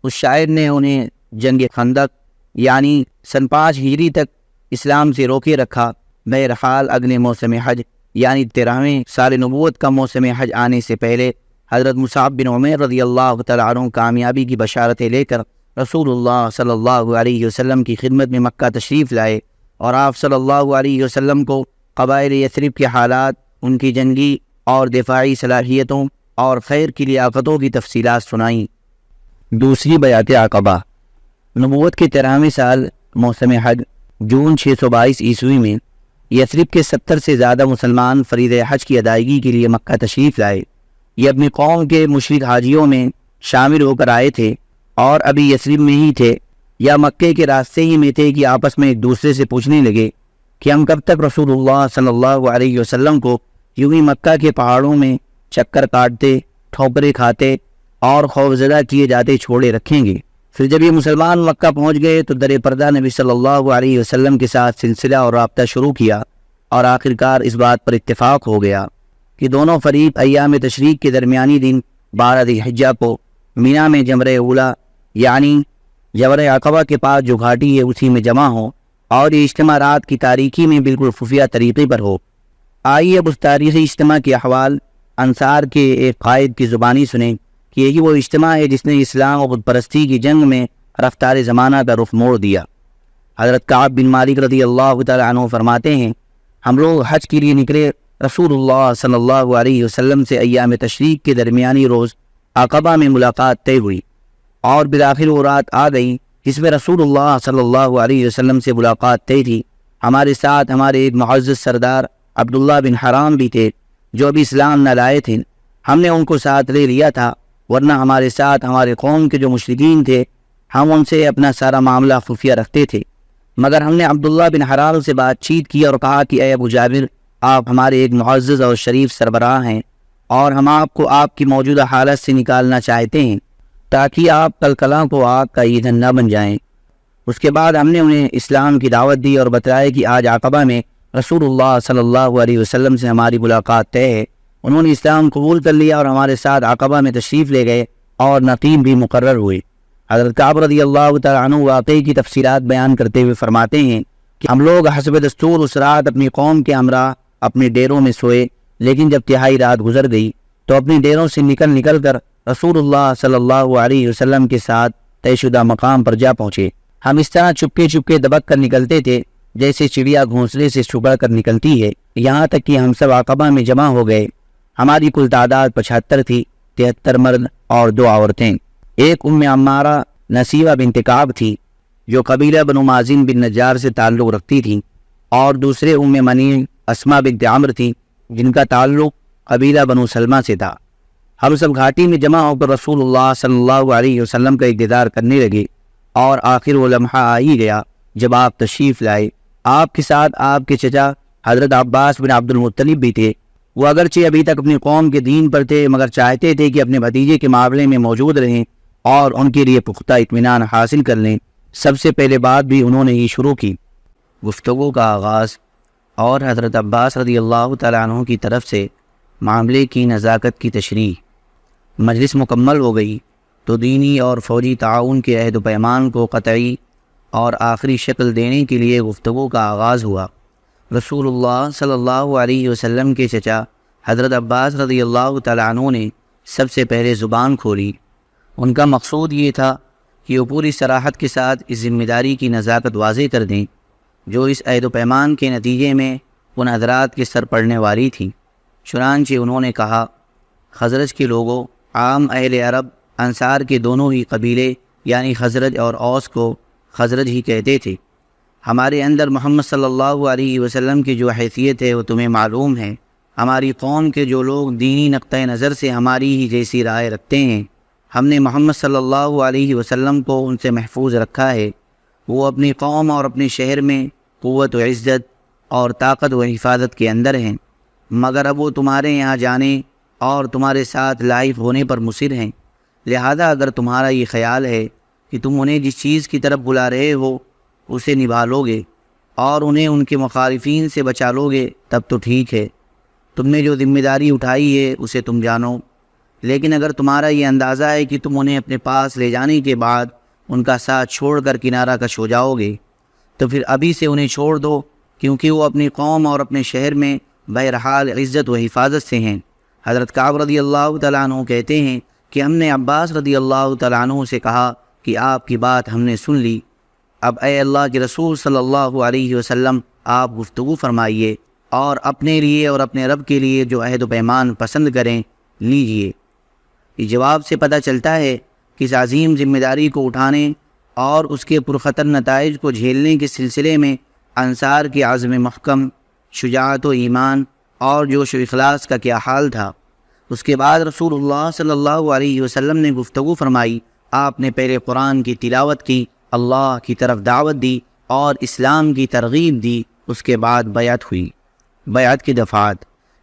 اس شاعر نے انہیں جنگ خندق یعنی سن 5 ہجری تک اسلام سے روکے رکھا۔ بہرحال اگلے موسم حج یعنی 13ویں سال نبوت کا موسم حج آنے سے پہلے حضرت مصعب بن عمیر رضی اللہ تعالیٰ عنہ کامیابی کی بشارتیں لے کر رسول اللہ صلی اللہ علیہ وسلم کی خدمت میں مکہ تشریف لائے، اور آپ صلی اللہ علیہ وسلم کو قبائل یثرب کے حالات، ان کی جنگی اور دفاعی صلاحیتوں اور خیر کی لیاقتوں کی تفصیلات سنائیں۔ دوسری بیعت عقبہ۔ نبوت کے 13ویں سال موسم حج جون 622 عیسوی میں یثرب کے 70 سے زیادہ مسلمان فریضہ حج کی ادائیگی کے لیے مکہ تشریف لائے۔ یہ اپنی قوم کے مشرک حاجیوں میں شامل ہو کر آئے تھے اور ابھی یثرب میں ہی تھے یا مکے کے راستے ہی میں تھے کہ آپس میں ایک دوسرے سے پوچھنے لگے کہ ہم کب تک رسول اللہ صلی اللہ علیہ وسلم کو یوں ہی مکہ کے پہاڑوں میں چکر کاٹتے، ٹھوکریں کھاتے اور خوفزدہ کیے جاتے چھوڑے رکھیں گے۔ پھر جب یہ مسلمان مکہ پہنچ گئے تو در پردہ نبی صلی اللہ علیہ وسلم کے ساتھ سلسلہ اور رابطہ شروع کیا، اور آخرکار اس بات پر اتفاق ہو گیا کہ دونوں فریق ایام تشریق کے درمیانی دن 12 ذی الحجہ کو مینا میں جمرہ اولا یعنی جمرہ عقبہ کے پاس جو گھاٹی ہے اسی میں جمع ہوں، اور یہ اجتماع رات کی تاریکی میں بالکل خفیہ طریقے پر ہو۔ آئیے اب اس تاریخی اجتماع کے احوال انصار کے ایک قائد کی زبانی سنیں کہ یہی وہ اجتماع ہے جس نے اسلام و بت پرستی کی جنگ میں رفتار زمانہ کا رخ موڑ دیا۔ حضرت کعب بن مالک رضی اللہ تعالیٰ عنہ فرماتے ہیں، ہم لوگ حج کے لیے نکلے، رسول اللہ صلی اللہ علیہ وسلم سے ایام تشریق کے درمیانی روز عقبہ میں ملاقات طے ہوئی، اور بالآخر وہ رات آ گئی جس میں رسول اللہ صلی اللہ علیہ وسلم سے ملاقات طے تھی۔ ہمارے ساتھ ہمارے ایک معزز سردار عبداللہ بن حرام بھی تھے جو ابھی اسلام نہ لائے تھے۔ ہم نے ان کو ساتھ لے لیا تھا، ورنہ ہمارے ساتھ ہمارے قوم کے جو مشرکین تھے ہم ان سے اپنا سارا معاملہ خفیہ رکھتے تھے، مگر ہم نے عبداللہ بن حرام سے بات چیت کی اور کہا کہ اے ابو جابر، آپ ہمارے ایک معزز اور شریف سربراہ ہیں، اور ہم آپ کو آپ کی موجودہ حالت سے نکالنا چاہتے ہیں تاکہ آپ کل کلاں کو آگ کا ایندھن نہ بن جائیں۔ اس کے بعد ہم نے انہیں اسلام کی دعوت دی اور بتلایا کہ آج عقبہ میں رسول اللہ صلی اللہ علیہ وسلم سے ہماری ملاقات طے ہے۔ انہوں نے اسلام قبول کر لیا اور ہمارے ساتھ عقبہ میں تشریف لے گئے اور نقیب بھی مقرر ہوئے۔ حضرت کعب رضی اللہ تعالیٰ عنہ واقعے کی تفصیلات بیان کرتے ہوئے فرماتے ہیں کہ ہم لوگ حسب دستور اس رات اپنی قوم کے ہمراہ اپنے ڈیروں میں سوئے، لیکن جب تہائی رات گزر گئی تو اپنے ڈیروں سے نکل کر رسول اللہ صلی اللہ علیہ وسلم کے ساتھ طے شدہ مقام پر جا پہنچے۔ ہم اس طرح چپکے دبک کر نکلتے تھے جیسے چڑیا گھونسلے سے چھپڑ کر نکلتی ہے، یہاں تک کہ ہم سب عقبہ میں جمع ہو گئے۔ ہماری کل تعداد 75 تھی، 73 مرد اور 2 عورتیں۔ ایک ام عمارہ نصیبہ بنت کعب تھی جو قبیلہ بنو مازن بن نجار سے تعلق رکھتی تھی، اور دوسرے ام منیع اسماء بنت عمرو تھی جن کا تعلق قبیلہ بنو سلمہ سے تھا۔ ہم سب گھاٹی میں جمع ہو کر رسول اللہ صلی اللہ علیہ وسلم کا دیدار کرنے لگے، اور آخر وہ لمحہ آ ہی گیا جب آپ تشریف لائے۔ آپ کے ساتھ آپ کے چچا حضرت عباس بن عبد المطلب بھی تھے۔ وہ اگرچہ ابھی تک اپنی قوم کے دین پر تھے، مگر چاہتے تھے کہ اپنے بھتیجے کے معاملے میں موجود رہیں اور ان کے لیے پختہ اطمینان حاصل کر لیں۔ سب سے پہلے بات بھی انہوں نے ہی شروع کی۔ گفتگو کا آغاز اور حضرت عباس رضی اللہ تعالیٰ عنہ کی طرف سے معاملے کی نزاکت کی تشریح۔ مجلس مکمل ہو گئی تو دینی اور فوجی تعاون کے عہد و پیمان کو قطعی اور آخری شکل دینے کے لیے گفتگو کا آغاز ہوا۔ رسول اللہ صلی اللہ علیہ وسلم کے چچا حضرت عباس رضی اللہ تعالیٰ عنہ نے سب سے پہلے زبان کھولی۔ ان کا مقصود یہ تھا کہ وہ پوری صراحت کے ساتھ اس ذمہ داری کی نزاکت واضح کر دیں جو اس عہد و پیمان کے نتیجے میں ان حضرات کے سر پڑنے والی تھی۔ چنانچہ انہوں نے کہا، خزرج کے لوگوں، عام اہل عرب انصار کے دونوں ہی قبیلے یعنی خزرج اور اوس کو خزرج ہی کہتے تھے۔ ہمارے اندر محمد صلی اللہ علیہ وسلم کی جو حیثیت ہے وہ تمہیں معلوم ہے۔ ہماری قوم کے جو لوگ دینی نقطہ نظر سے ہماری ہی جیسی رائے رکھتے ہیں، ہم نے محمد صلی اللہ علیہ وسلم کو ان سے محفوظ رکھا ہے۔ وہ اپنی قوم اور اپنے شہر میں قوت و عزت اور طاقت و حفاظت کے اندر ہیں، مگر اب وہ تمہارے یہاں جانے اور تمہارے ساتھ لائف ہونے پر مصر ہیں۔ لہذا اگر تمہارا یہ خیال ہے کہ تم انہیں جس چیز کی طرف بلا رہے ہو اسے نبھا لو گے اور انہیں ان کے مخالفین سے بچا لو گے، تب تو ٹھیک ہے، تم نے جو ذمہ داری اٹھائی ہے اسے تم جانو۔ لیکن اگر تمہارا یہ اندازہ ہے کہ تم انہیں اپنے پاس لے جانے کے بعد ان کا ساتھ چھوڑ کر کنارہ کش ہو جاؤ گے، تو پھر ابھی سے انہیں چھوڑ دو، کیونکہ وہ اپنی قوم اور اپنے شہر میں بہرحال عزت و حفاظت سے ہیں۔ حضرت کعب رضی اللہ تعالیٰ عنہ کہتے ہیں کہ ہم نے عباس رضی اللہ تعالیٰ عنہ سے کہا کہ آپ کی بات ہم نے سن لی، اب اے اللہ کے رسول صلی اللہ علیہ وسلم آپ گفتگو فرمائیے اور اپنے لیے اور اپنے رب کے لیے جو عہد و پیمان پسند کریں لیجئے۔ اس جواب سے پتہ چلتا ہے کہ اس عظیم ذمہ داری کو اٹھانے اور اس کے پرخطر نتائج کو جھیلنے کے سلسلے میں انصار کے عزم محکم، شجاعت و ایمان اور جوش و اخلاص کا کیا حال تھا۔ اس کے بعد رسول اللہ صلی اللہ علیہ وسلم نے گفتگو فرمائی۔ آپ نے پہلے قرآن کی تلاوت کی، اللہ کی طرف دعوت دی اور اسلام کی ترغیب دی۔ اس کے بعد بیعت ہوئی۔ بیعت کی دفعات۔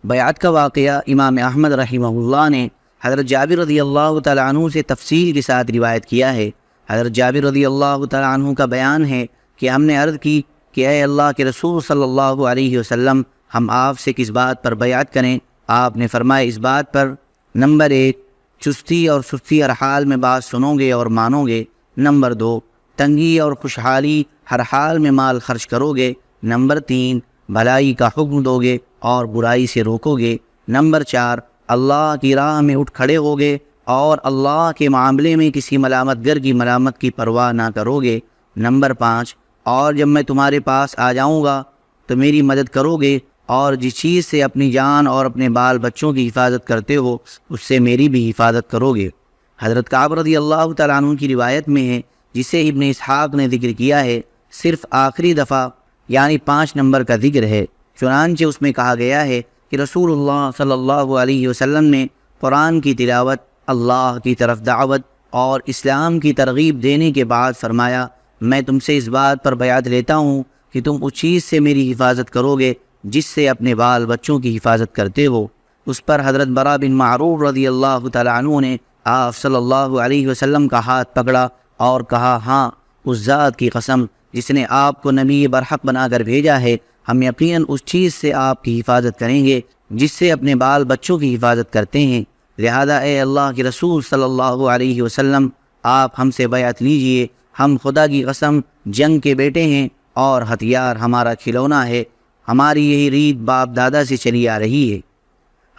بیعت کا واقعہ امام احمد رحمہ اللہ نے حضرت جابر رضی اللہ تعالیٰ عنہ سے تفصیل کے ساتھ روایت کیا ہے۔ حضرت جابر رضی اللہ تعالیٰ عنہ کا بیان ہے کہ ہم نے عرض کی کہ اے اللہ کے رسول صلی اللہ علیہ وسلم، ہم آپ سے کس بات پر بیعت کریں؟ آپ نے فرمایا اس بات پر، نمبر 1 چستی اور سستی ہر حال میں بات سنو گے اور مانو گے، نمبر 2 تنگی اور خوشحالی ہر حال میں مال خرچ کرو گے، نمبر 3 بھلائی کا حکم دو گے اور برائی سے روکو گے، نمبر 4 اللہ کی راہ میں اٹھ کھڑے ہوگے اور اللہ کے معاملے میں کسی ملامت گر کی ملامت کی پرواہ نہ کرو گے، نمبر 5 اور جب میں تمہارے پاس آ جاؤں گا تو میری مدد کرو گے اور جس چیز سے اپنی جان اور اپنے بال بچوں کی حفاظت کرتے ہو اس سے میری بھی حفاظت کرو گے۔ حضرت کعب رضی اللہ تعالیٰ عنہ کی روایت میں ہے، جسے ابن اسحاق نے ذکر کیا ہے، صرف آخری دفعہ یعنی 5 نمبر کا ذکر ہے، چنانچہ اس میں کہا گیا ہے کہ رسول اللہ صلی اللہ علیہ وسلم نے قرآن کی تلاوت، اللہ کی طرف دعوت اور اسلام کی ترغیب دینے کے بعد فرمایا، میں تم سے اس بات پر بیعت لیتا ہوں کہ تم اس چیز سے میری حفاظت کرو گے جس سے اپنے بال بچوں کی حفاظت کرتے ہو۔ اس پر حضرت برا بن معروف رضی اللہ تعالیٰ عنہ نے آپ صلی اللہ علیہ وسلم کا ہاتھ پکڑا اور کہا، ہاں اس ذات کی قسم جس نے آپ کو نبی برحق بنا کر بھیجا ہے، ہم یقیناً اس چیز سے آپ کی حفاظت کریں گے جس سے اپنے بال بچوں کی حفاظت کرتے ہیں۔ لہذا اے اللہ کے رسول صلی اللہ علیہ وسلم، آپ ہم سے بیعت لیجئے، ہم خدا کی قسم جنگ کے بیٹے ہیں اور ہتھیار ہمارا کھلونا ہے، ہماری یہی ریت باپ دادا سے چلی آ رہی ہے۔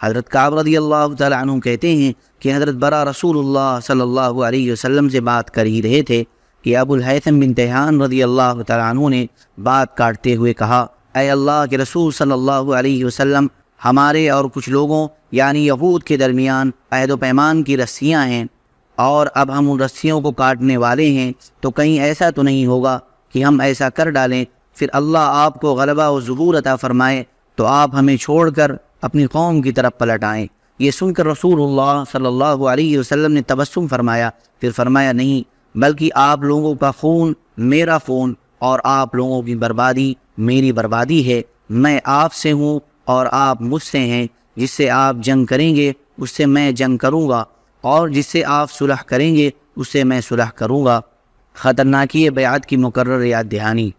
حضرت کعب رضی اللہ تعالیٰ عنہ کہتے ہیں کہ حضرت برا رسول اللہ صلی اللہ علیہ وسلم سے بات کر ہی رہے تھے کہ ابو الہیثم بن تیہان رضی اللہ تعالیٰ عنہ نے بات کاٹتے ہوئے کہا، اے اللہ کے رسول صلی اللہ علیہ وسلم، ہمارے اور کچھ لوگوں یعنی یہود کے درمیان عہد و پیمان کی رسیاں ہیں اور اب ہم ان رسیوں کو کاٹنے والے ہیں، تو کہیں ایسا تو نہیں ہوگا کہ ہم ایسا کر ڈالیں پھر اللہ آپ کو غلبہ و ظہور عطا فرمائے تو آپ ہمیں چھوڑ کر اپنی قوم کی طرف پلٹ آئیں۔ یہ سن کر رسول اللہ صلی اللہ علیہ وسلم نے تبسم فرمایا، پھر فرمایا، نہیں، بلکہ آپ لوگوں کا خون میرا خون اور آپ لوگوں کی بربادی میری بربادی ہے، میں آپ سے ہوں اور آپ مجھ سے ہیں، جس سے آپ جنگ کریں گے اس سے میں جنگ کروں گا اور جس سے آپ صلح کریں گے اس سے میں صلح کروں گا۔ خطرناکی بیعت کی مقرر یاد دہانی۔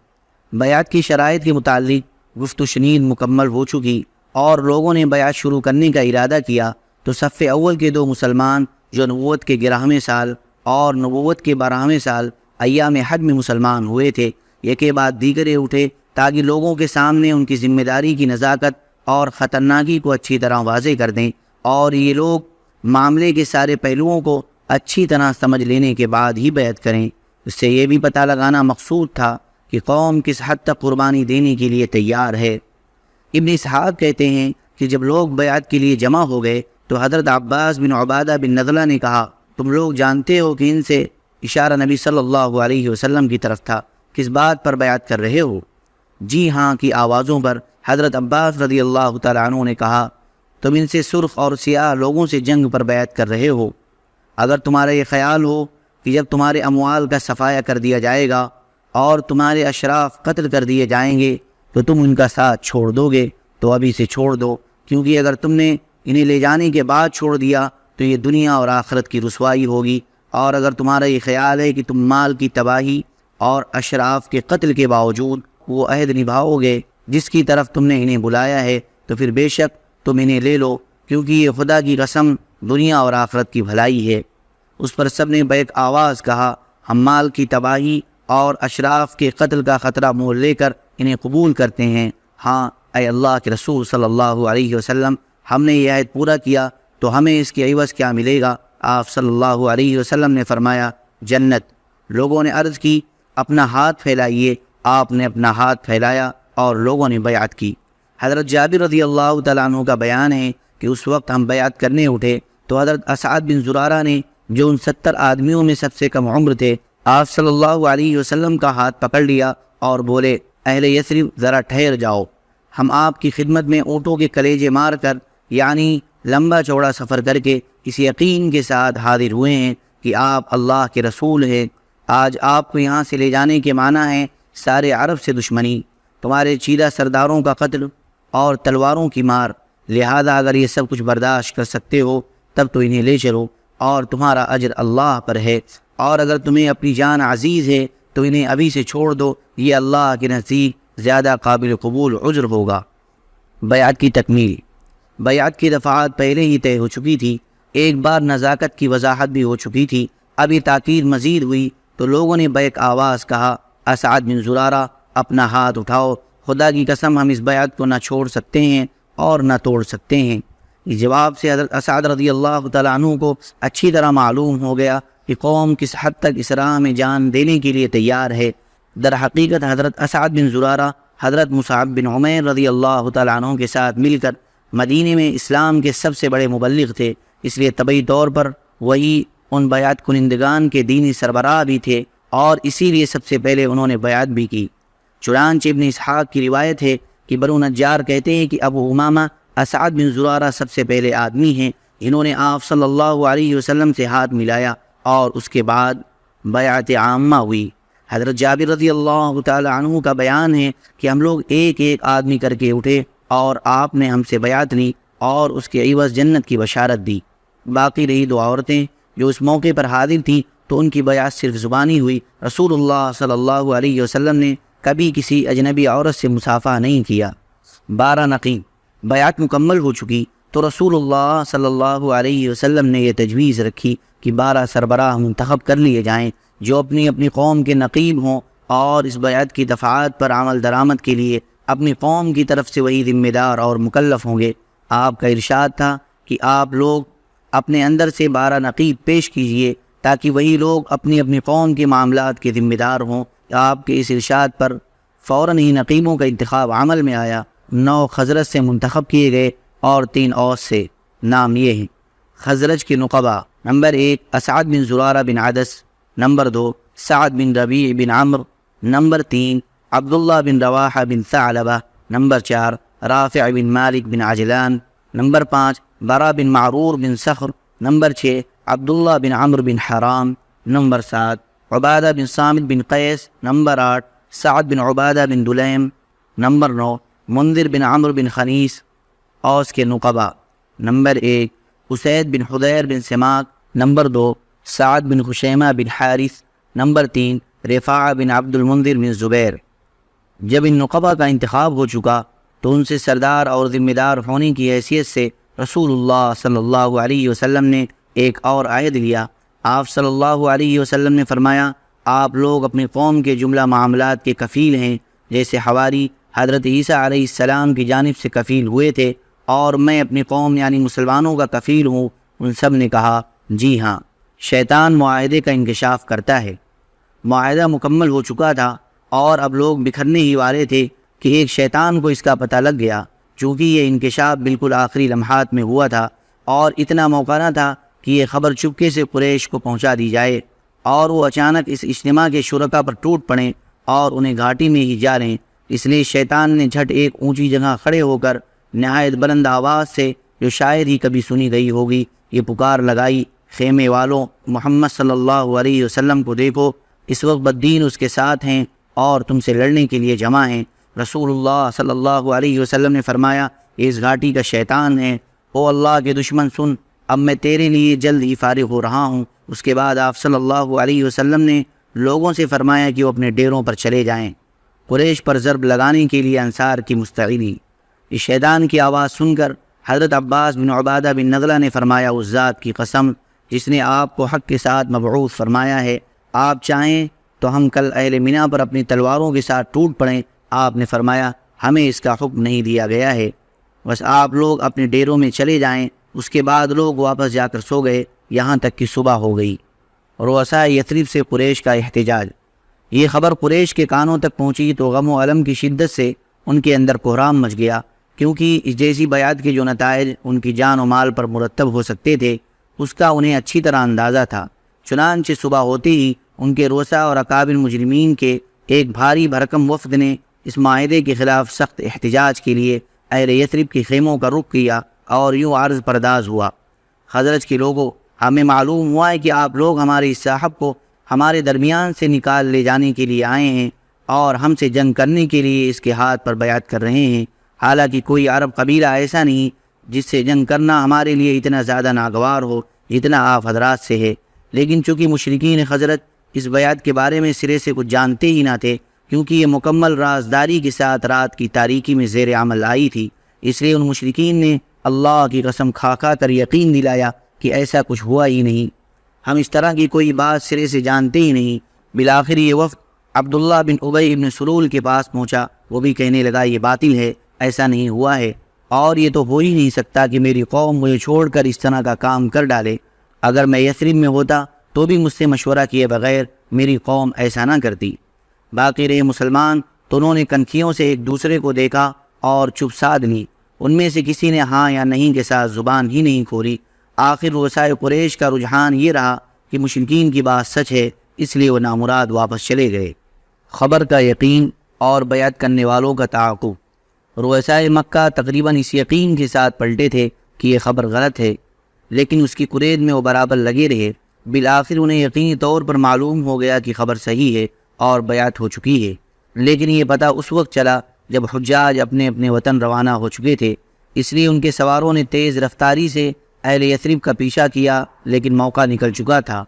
بیعت کی شرائط کے متعلق گفت و شنید مکمل ہو چکی اور لوگوں نے بیعت شروع کرنے کا ارادہ کیا تو صف اول کے 2 مسلمان جو نبوت کے 11ویں سال اور نبوت کے 12ویں سال ایام حج میں مسلمان ہوئے تھے، ایک کے بعد دیگرے اٹھے تاکہ لوگوں کے سامنے ان کی ذمہ داری کی نزاکت اور خطرناکی کو اچھی طرح واضح کر دیں، اور یہ لوگ معاملے کے سارے پہلوؤں کو اچھی طرح سمجھ لینے کے بعد ہی بیعت کریں۔ اس سے یہ بھی پتہ لگانا مقصود تھا کہ قوم کس حد تک قربانی دینے کے لیے تیار ہے۔ ابن اسحاق کہتے ہیں کہ جب لوگ بیعت کے لیے جمع ہو گئے تو حضرت عباس بن عبادہ بن نضلہ نے کہا، تم لوگ جانتے ہو کہ ان سے اشارہ نبی صلی اللہ علیہ وسلم کی طرف تھا کس بات پر بیعت کر رہے ہو؟ جی ہاں کی آوازوں پر حضرت عباس رضی اللہ تعالیٰ عنہ نے کہا، تم ان سے سرخ اور سیاہ لوگوں سے جنگ پر بیعت کر رہے ہو۔ اگر تمہارا یہ خیال ہو کہ جب تمہارے اموال کا صفایا کر دیا جائے گا اور تمہارے اشراف قتل کر دیے جائیں گے تو تم ان کا ساتھ چھوڑ دو گے، تو ابھی سے چھوڑ دو، کیونکہ اگر تم نے انہیں لے جانے کے بعد چھوڑ دیا تو یہ دنیا اور آخرت کی رسوائی ہوگی۔ اور اگر تمہارا یہ خیال ہے کہ تم مال کی تباہی اور اشراف کے قتل کے باوجود وہ عہد نبھاؤ گے جس کی طرف تم نے انہیں بلایا ہے، تو پھر بے شک تم انہیں لے لو، کیونکہ یہ خدا کی قسم دنیا اور آخرت کی بھلائی ہے۔ اس پر سب نے بیک آواز کہا، ہم مال کی تباہی اور اشراف کے قتل کا خطرہ مول لے کر انہیں قبول کرتے ہیں۔ ہاں اے اللہ کے رسول صلی اللہ علیہ وسلم، ہم نے یہ عہد پورا کیا تو ہمیں اس کے عوض کیا ملے گا؟ آپ صلی اللہ علیہ وسلم نے فرمایا، جنت۔ لوگوں نے عرض کی، اپنا ہاتھ پھیلائیے۔ آپ نے اپنا ہاتھ پھیلایا اور لوگوں نے بیعت کی۔ حضرت جابر رضی اللہ تعالیٰ عنہ کا بیان ہے کہ اس وقت ہم بیعت کرنے اٹھے تو حضرت اسعد بن زرارہ نے، جو ان 70 آدمیوں میں سب سے کم عمر تھے، آپ صلی اللہ علیہ وسلم کا ہاتھ پکڑ لیا اور بولے، اہل یثرب ذرا ٹھہر جاؤ، ہم آپ کی خدمت میں اونٹوں کے کلیجے مار کر، یعنی لمبا چوڑا سفر کر کے اس یقین کے ساتھ حاضر ہوئے ہیں کہ آپ اللہ کے رسول ہیں۔ آج آپ کو یہاں سے لے جانے کے معنی ہے سارے عرب سے دشمنی، تمہارے چیدہ سرداروں کا قتل اور تلواروں کی مار، لہذا اگر یہ سب کچھ برداشت کر سکتے ہو تب تو انہیں لے چلو اور تمہارا اجر اللہ پر ہے، اور اگر تمہیں اپنی جان عزیز ہے تو انہیں ابھی سے چھوڑ دو، یہ اللہ کے نزدیک زیادہ قابل قبول عذر ہوگا۔ بیعت کی تکمیل۔ بیعت کی دفعات پہلے ہی طے ہو چکی تھی، ایک بار نزاکت کی وضاحت بھی ہو چکی تھی، اب یہ تاکید مزید ہوئی تو لوگوں نے بیک آواز کہا، اسعد بن زرارہ اپنا ہاتھ اٹھاؤ، خدا کی قسم ہم اس بیعت کو نہ چھوڑ سکتے ہیں اور نہ توڑ سکتے ہیں۔ اس جواب سے حضرت اسعد رضی اللہ تعالیٰ عنہ کو اچھی طرح معلوم ہو گیا کہ قوم کس حد تک اس راہ میں جان دینے کے لیے تیار ہے۔ در حقیقت حضرت اسعد بن زرارہ حضرت مصعب بن عمیر رضی اللہ تعالیٰ عنہ کے ساتھ مل کر مدینے میں اسلام کے سب سے بڑے مبلغ تھے، اس لیے طبعی طور پر وہی ان بیعت کنندگان کے دینی سربراہ بھی تھے، اور اسی لیے سب سے پہلے انہوں نے بیعت بھی کی۔ چنانچہ ابن اسحاق کی روایت ہے کہ بنو نجار کہتے ہیں کہ ابو امامہ اسعد بن زرارہ سب سے پہلے آدمی ہیں جنہوں نے آپ صلی اللہ علیہ وسلم سے ہاتھ ملایا، اور اس کے بعد بیعت عامہ ہوئی۔ حضرت جابر رضی اللہ تعالی عنہ کا بیان ہے کہ ہم لوگ ایک ایک آدمی کر کے اٹھے اور آپ نے ہم سے بیعت لی اور اس کے عوض جنت کی بشارت دی۔ باقی رہی دو عورتیں جو اس موقع پر حاضر تھیں تو ان کی بیعت صرف زبانی ہوئی۔ رسول اللہ صلی اللہ علیہ وسلم نے کبھی کسی اجنبی عورت سے مصافحہ نہیں کیا۔ 12 نقیب۔ بیعت مکمل ہو چکی تو رسول اللہ صلی اللہ علیہ وسلم نے یہ تجویز رکھی کہ 12 سربراہ منتخب کر لیے جائیں جو اپنی اپنی قوم کے نقیب ہوں، اور اس بیعت کی دفعات پر عمل درآمد کے لیے اپنی قوم کی طرف سے وہی ذمہ دار اور مکلف ہوں گے۔ آپ کا ارشاد تھا کہ آپ لوگ اپنے اندر سے 12 نقیب پیش کیجئے تاکہ وہی لوگ اپنی اپنی قوم کے معاملات کے ذمہ دار ہوں۔ آپ کے اس ارشاد پر فوراً ہی نقیبوں کا انتخاب عمل میں آیا۔ 9 خزرج سے منتخب کیے گئے اور 3 اوس سے۔ نام یہ ہیں: خزرج کے نقبا، نمبر 1 اسعد بن زرارہ بن عدس، نمبر 2 سعد بن ربیع بن عمرو، نمبر 3 عبداللہ بن رواحہ بن ثعلبہ، نمبر 4 رافع بن مالک بن عجلان، نمبر 5 برا بن معرور بن صخر، نمبر 6 عبداللہ بن عمرو بن حرام، نمبر 7 عبادہ بن صامت بن قیس، نمبر 8 سعد بن عبادہ بن دلیم، نمبر 9 منذر بن عمرو بن خنیس۔ اوس کے نقبا، نمبر 1 اسید بن حضیر بن سماک، نمبر 2 سعد بن خشیمہ بن حارث، نمبر 3 رفاعہ بن عبد المنذر بن زبیر۔ جب ان نقبا کا انتخاب ہو چکا تو ان سے سردار اور ذمہ دار ہونے کی حیثیت سے رسول اللہ صلی اللہ علیہ وسلم نے ایک اور عہد لیا۔ آپ صلی اللہ علیہ وسلم نے فرمایا، آپ لوگ اپنی قوم کے جملہ معاملات کے کفیل ہیں، جیسے حواری حضرت عیسیٰ علیہ السلام کی جانب سے کفیل ہوئے تھے، اور میں اپنی قوم یعنی مسلمانوں کا کفیل ہوں۔ ان سب نے کہا، جی ہاں۔ شیطان معاہدے کا انکشاف کرتا ہے۔ معاہدہ مکمل ہو چکا تھا اور اب لوگ بکھرنے ہی والے تھے کہ ایک شیطان کو اس کا پتہ لگ گیا، چونکہ یہ انکشاف بالکل آخری لمحات میں ہوا تھا اور اتنا موقع نہ تھا کہ یہ خبر چپکے سے قریش کو پہنچا دی جائے اور وہ اچانک اس اجتماع کے شرکا پر ٹوٹ پڑیں اور انہیں گھاٹی میں ہی جا لیں۔ اس لیے شیطان نے جھٹ ایک اونچی جگہ کھڑے ہو کر نہایت بلند آواز سے، جو شاید ہی کبھی سنی گئی ہوگی، یہ پکار لگائی، خیمے والوں، محمد صلی اللہ علیہ وسلم کو دیکھو، اس وقت بددین اس کے ساتھ ہیں اور تم سے لڑنے کے لیے جمع ہیں۔ رسول اللہ صلی اللہ علیہ وسلم نے فرمایا، یہ اس گھاٹی کا شیطان ہے۔ او اللہ کے دشمن سن، اب میں تیرے لیے جلد ہی فارغ ہو رہا ہوں۔ اس کے بعد آپ صلی اللہ علیہ وسلم نے لوگوں سے فرمایا کہ وہ اپنے ڈیروں پر چلے جائیں۔ قریش پر ضرب لگانے کے لیے انصار کی مستعدی۔ اس شیطان کی آواز سن کر حضرت عباس بن عبادہ بن نغلہ نے فرمایا، اس ذات کی قسم جس نے آپ کو حق کے ساتھ مبعوث فرمایا ہے، آپ چاہیں تو ہم کل اہل مینا پر اپنی تلواروں کے ساتھ ٹوٹ پڑیں۔ آپ نے فرمایا، ہمیں اس کا حکم نہیں دیا گیا ہے، بس آپ لوگ اپنے ڈیروں میں چلے جائیں۔ اس کے بعد لوگ واپس جا کر سو گئے یہاں تک کہ صبح ہو گئی۔ رؤساء یثرب سے قریش کا احتجاج۔ یہ خبر قریش کے کانوں تک پہنچی تو غم و الم کی شدت سے ان کے اندر کوہرام مچ گیا، کیونکہ اس جیسی بیعت کے جو نتائج ان کی جان و مال پر مرتب ہو سکتے تھے اس کا انہیں اچھی طرح اندازہ تھا۔ چنانچہ صبح ہوتے ہی ان کے رؤساء اور اکابر مجرمین کے ایک بھاری بھرکم وفد نے اس معاہدے کے خلاف سخت احتجاج کے لیے اہل یثرب کے خیموں کا رخ کیا اور یوں عرض پرداز ہوا، خزرج کے لوگوں، ہمیں معلوم ہوا ہے کہ آپ لوگ ہمارے اس صاحب کو ہمارے درمیان سے نکال لے جانے کے لیے آئے ہیں اور ہم سے جنگ کرنے کے لیے اس کے ہاتھ پر بیعت کر رہے ہیں۔ حالانکہ کوئی عرب قبیلہ ایسا نہیں جس سے جنگ کرنا ہمارے لیے اتنا زیادہ ناگوار ہو جتنا آپ حضرات سے ہے، لیکن چونکہ مشرکین خزرج اس بیعت کے بارے میں سرے سے کچھ جانتے ہی نہ تھے، کیونکہ یہ مکمل رازداری کے ساتھ رات کی تاریکی میں زیر عمل آئی تھی، اس لیے ان مشرکین نے اللہ کی قسم کھا کر یقین دلایا کہ ایسا کچھ ہوا ہی نہیں، ہم اس طرح کی کوئی بات سرے سے جانتے ہی نہیں۔ بالآخر یہ وفد عبداللہ بن ابی بن سلول کے پاس پہنچا، وہ بھی کہنے لگا، یہ باطل ہے، ایسا نہیں ہوا ہے، اور یہ تو ہو ہی نہیں سکتا کہ میری قوم مجھے چھوڑ کر اس طرح کا کام کر ڈالے۔ اگر میں یثرب میں ہوتا تو بھی مجھ سے مشورہ کیے بغیر میری قوم ایسا نہ کرتی۔ باقی رہے مسلمان تو انہوں نے کنکھیوں سے ایک دوسرے کو دیکھا اور چپ سادھ لی، ان میں سے کسی نے ہاں یا نہیں کے ساتھ زبان ہی نہیں کھولی۔ آخر رؤسائے قریش کا رجحان یہ رہا کہ مشرکین کی بات سچ ہے، اس لیے وہ نامراد واپس چلے گئے۔ خبر کا یقین اور بیعت کرنے والوں کا تعاقب۔ رؤسائے مکہ تقریباً اس یقین کے ساتھ پلٹے تھے کہ یہ خبر غلط ہے، لیکن اس کی قرید میں وہ برابر لگے رہے۔ بالآخر انہیں یقینی طور پر معلوم ہو گیا کہ خبر صحیح ہے اور بیعت ہو چکی ہے، لیکن یہ پتہ اس وقت چلا جب حجاج اپنے اپنے وطن روانہ ہو چکے تھے، اس لیے ان کے سواروں نے تیز رفتاری سے اہل یثرب کا پیچھا کیا، لیکن موقع نکل چکا تھا۔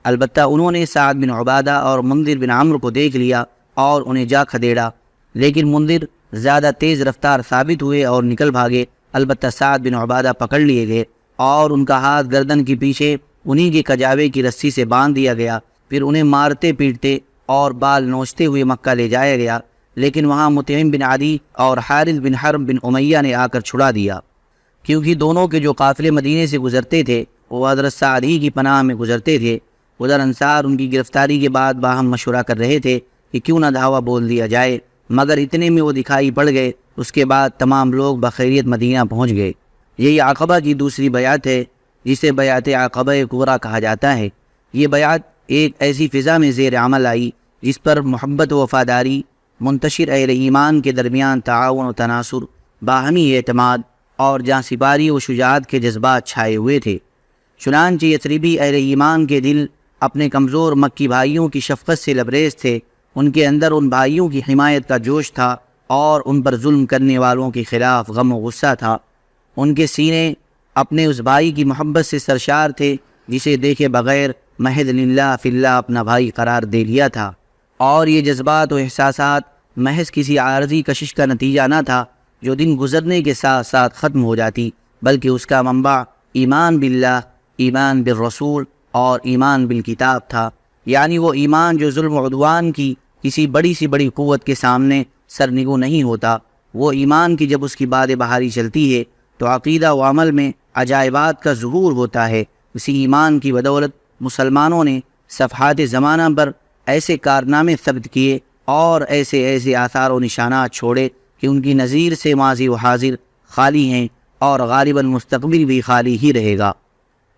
البتہ انہوں نے سعد بن عبادہ اور منذر بن عمرو کو دیکھ لیا اور انہیں جا کھدیڑا، لیکن منذر زیادہ تیز رفتار ثابت ہوئے اور نکل بھاگے۔ البتہ سعد بن عبادہ پکڑ لیے گئے اور ان کا ہاتھ گردن کے پیچھے انہی کے کجاوے کی رسی سے باندھ دیا گیا، پھر انہیں مارتے پیٹتے اور بال نوچتے ہوئے مکہ لے جایا گیا، لیکن وہاں مطعم بن عدی اور حارث بن حرب بن امیہ نے آ کر چھڑا دیا، کیونکہ دونوں کے جو قافلے مدینے سے گزرتے تھے وہ حضرت سعد ہی کی پناہ میں گزرتے تھے۔ ادھر انصار ان کی گرفتاری کے بعد باہم مشورہ کر رہے تھے کہ کیوں نہ دھاوا بول دیا جائے، مگر اتنے میں وہ دکھائی پڑ گئے۔ اس کے بعد تمام لوگ بخیریت مدینہ پہنچ گئے۔ یہی عقبہ کی دوسری بیعت ہے جسے بیعت عقبہ کبریٰ کہا جاتا ہے۔ یہ بیعت ایک ایسی فضا میں زیر عمل آئی جس پر محبت و وفاداری، منتشر اہل ایمان کے درمیان تعاون و تناصر، باہمی اعتماد اور جاں سپاری و شجاعت کے جذبات چھائے ہوئے تھے۔ چنانچہ یثربی اہل ایمان کے دل اپنے کمزور مکی بھائیوں کی شفقت سے لبریز تھے، ان کے اندر ان بھائیوں کی حمایت کا جوش تھا اور ان پر ظلم کرنے والوں کے خلاف غم و غصہ تھا۔ ان کے سینے اپنے اس بھائی کی محبت سے سرشار تھے جسے دیکھے بغیر محض للہ فی اللہ اپنا بھائی قرار دے لیا تھا، اور یہ جذبات و احساسات محض کسی عارضی کشش کا نتیجہ نہ تھا جو دن گزرنے کے ساتھ ساتھ ختم ہو جاتی، بلکہ اس کا منبع ایمان باللہ، ایمان بالرسول اور ایمان بالکتاب تھا، یعنی وہ ایمان جو ظلم و عدوان کی کسی بڑی سی بڑی قوت کے سامنے سرنگو نہیں ہوتا، وہ ایمان کی جب اس کی باد بہاری چلتی ہے تو عقیدہ و عمل میں عجائبات کا ظہور ہوتا ہے۔ اسی ایمان کی بدولت مسلمانوں نے صفحات زمانہ پر ایسے کارنامے ثبت کیے اور ایسے آثار و نشانات چھوڑے کہ ان کی نظیر سے ماضی و حاضر خالی ہیں اور غالباً مستقبل بھی خالی ہی رہے گا۔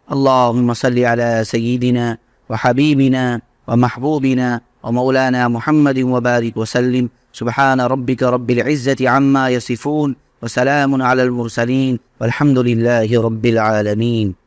اللہم صلی علی سیدنا و حبیبنا و محبوبنا ومولانا محمد وبارك وسلم. سبحان ربك رب العزة عما يصفون وسلام على المرسلين والحمد لله رب العالمين.